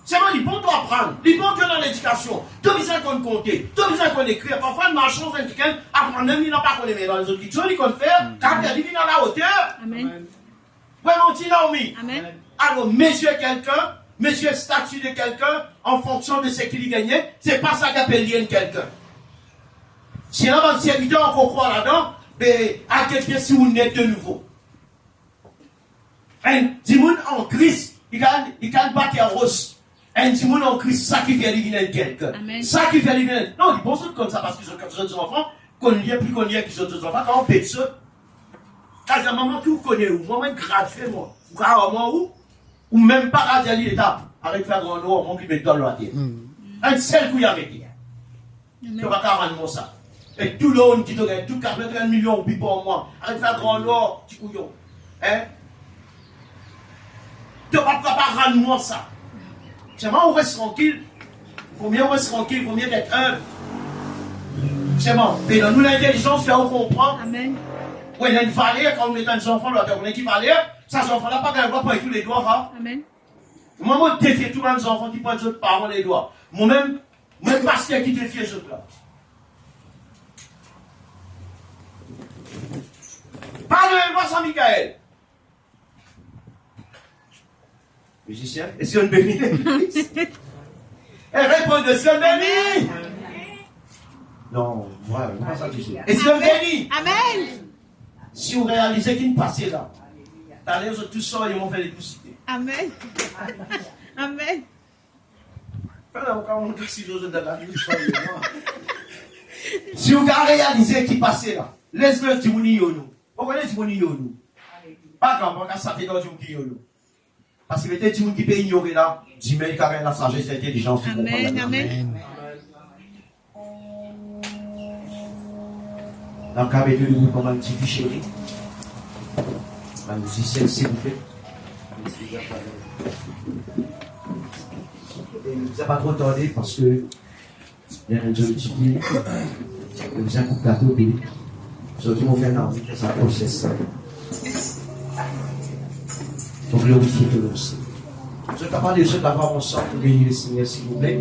C'est vrai, il est bon de apprendre. Il est bon que dans l'éducation. Tu as besoin qu'on compte. Tu as besoin qu'on écrit. Parfois, une marchande, quelqu'un apprend même, il n'a pas qu'on les met dans les autres questions, il qu'on fait, car il vit dans la hauteur. Amen. Vraiment, tu l'as mis. Amen. Alors, monsieur quelqu'un, monsieur statut de quelqu'un, en fonction de ce qu'il gagnait, c'est pas ça qu'appelle lien quelqu'un. Si là, dans le serviteur, on croit là-dedans, mais à quel pied si vous n'êtes de nouveau. Un dimoun en Christ, il can battre en rose. Un dimoun en Christ sacrifie l'église quelqu'un. Sacrifie l'église. Non, ils pensent comme ça parce qu'ils ont comme ça des enfants, qu'on y a plus qu'on y a qu'ils ont des enfants, quand on pète ça. Quand la maman qui vous connaît, ou moi-même gratuit, moi, ou carrément ou même pas radiali l'étape, avec faire grand noir, mon qui met dans le terre. Un seul coup y arrêté. Tu vas carrément ça. Et tout le monde qui te gagne, tout 80 millions, puis pour moi, avec faire grand noir, petit couillon. Hein? Tu ne vas pas rendre moi ça. C'est moi, on reste tranquille. Il faut mieux rester tranquille, il faut mieux être humble. C'est bon. Mais dans nous, l'intelligence, fait on comprend. Amen. Oui, il y a une valeur, quand on est un enfant, on est qui valeur. Ça, cet enfant-là, pas qu'un doigt pour tous les doigts. Hein? Amen. Moi, moi, je défie tous les enfants qui prennent les autres parents les doigts. Moi-même, même pasteur qui défie les autres là. Parle-moi sans Michael. Musicien, est-ce qu'on bénit l'église? Elle répond de ce béni. Non, voilà, pas ça du tout. Est-ce qu'on bénit? Amen. Si vous réalisez qu'il passait là, t'allez aux tous ça, ils vont faire les publicités. Amen. Amen. Si vous réalisez qu'il passait là, laisse-le du mouni yonou. Vous connaissez du mouni yonou? Pas quand on a ça fait dans du mouni yonou. Parce que peut-être du monde qui peut ignorer là, du même carré la sagesse et l'intelligence. Amen. Amen. Dans le cas de nous, comme un petit fichier. Un musicien, s'il vous plaît. Et ne vous a pas trop tardé parce que il y a une jolie petite fille. Vous avez un coup de plateau, puis surtout on fait un arbitre, ça processe. Donc glorifiez tout le monde. Je vais parler de ce d'avoir ensemble pour bénir le Seigneur, s'il vous plaît.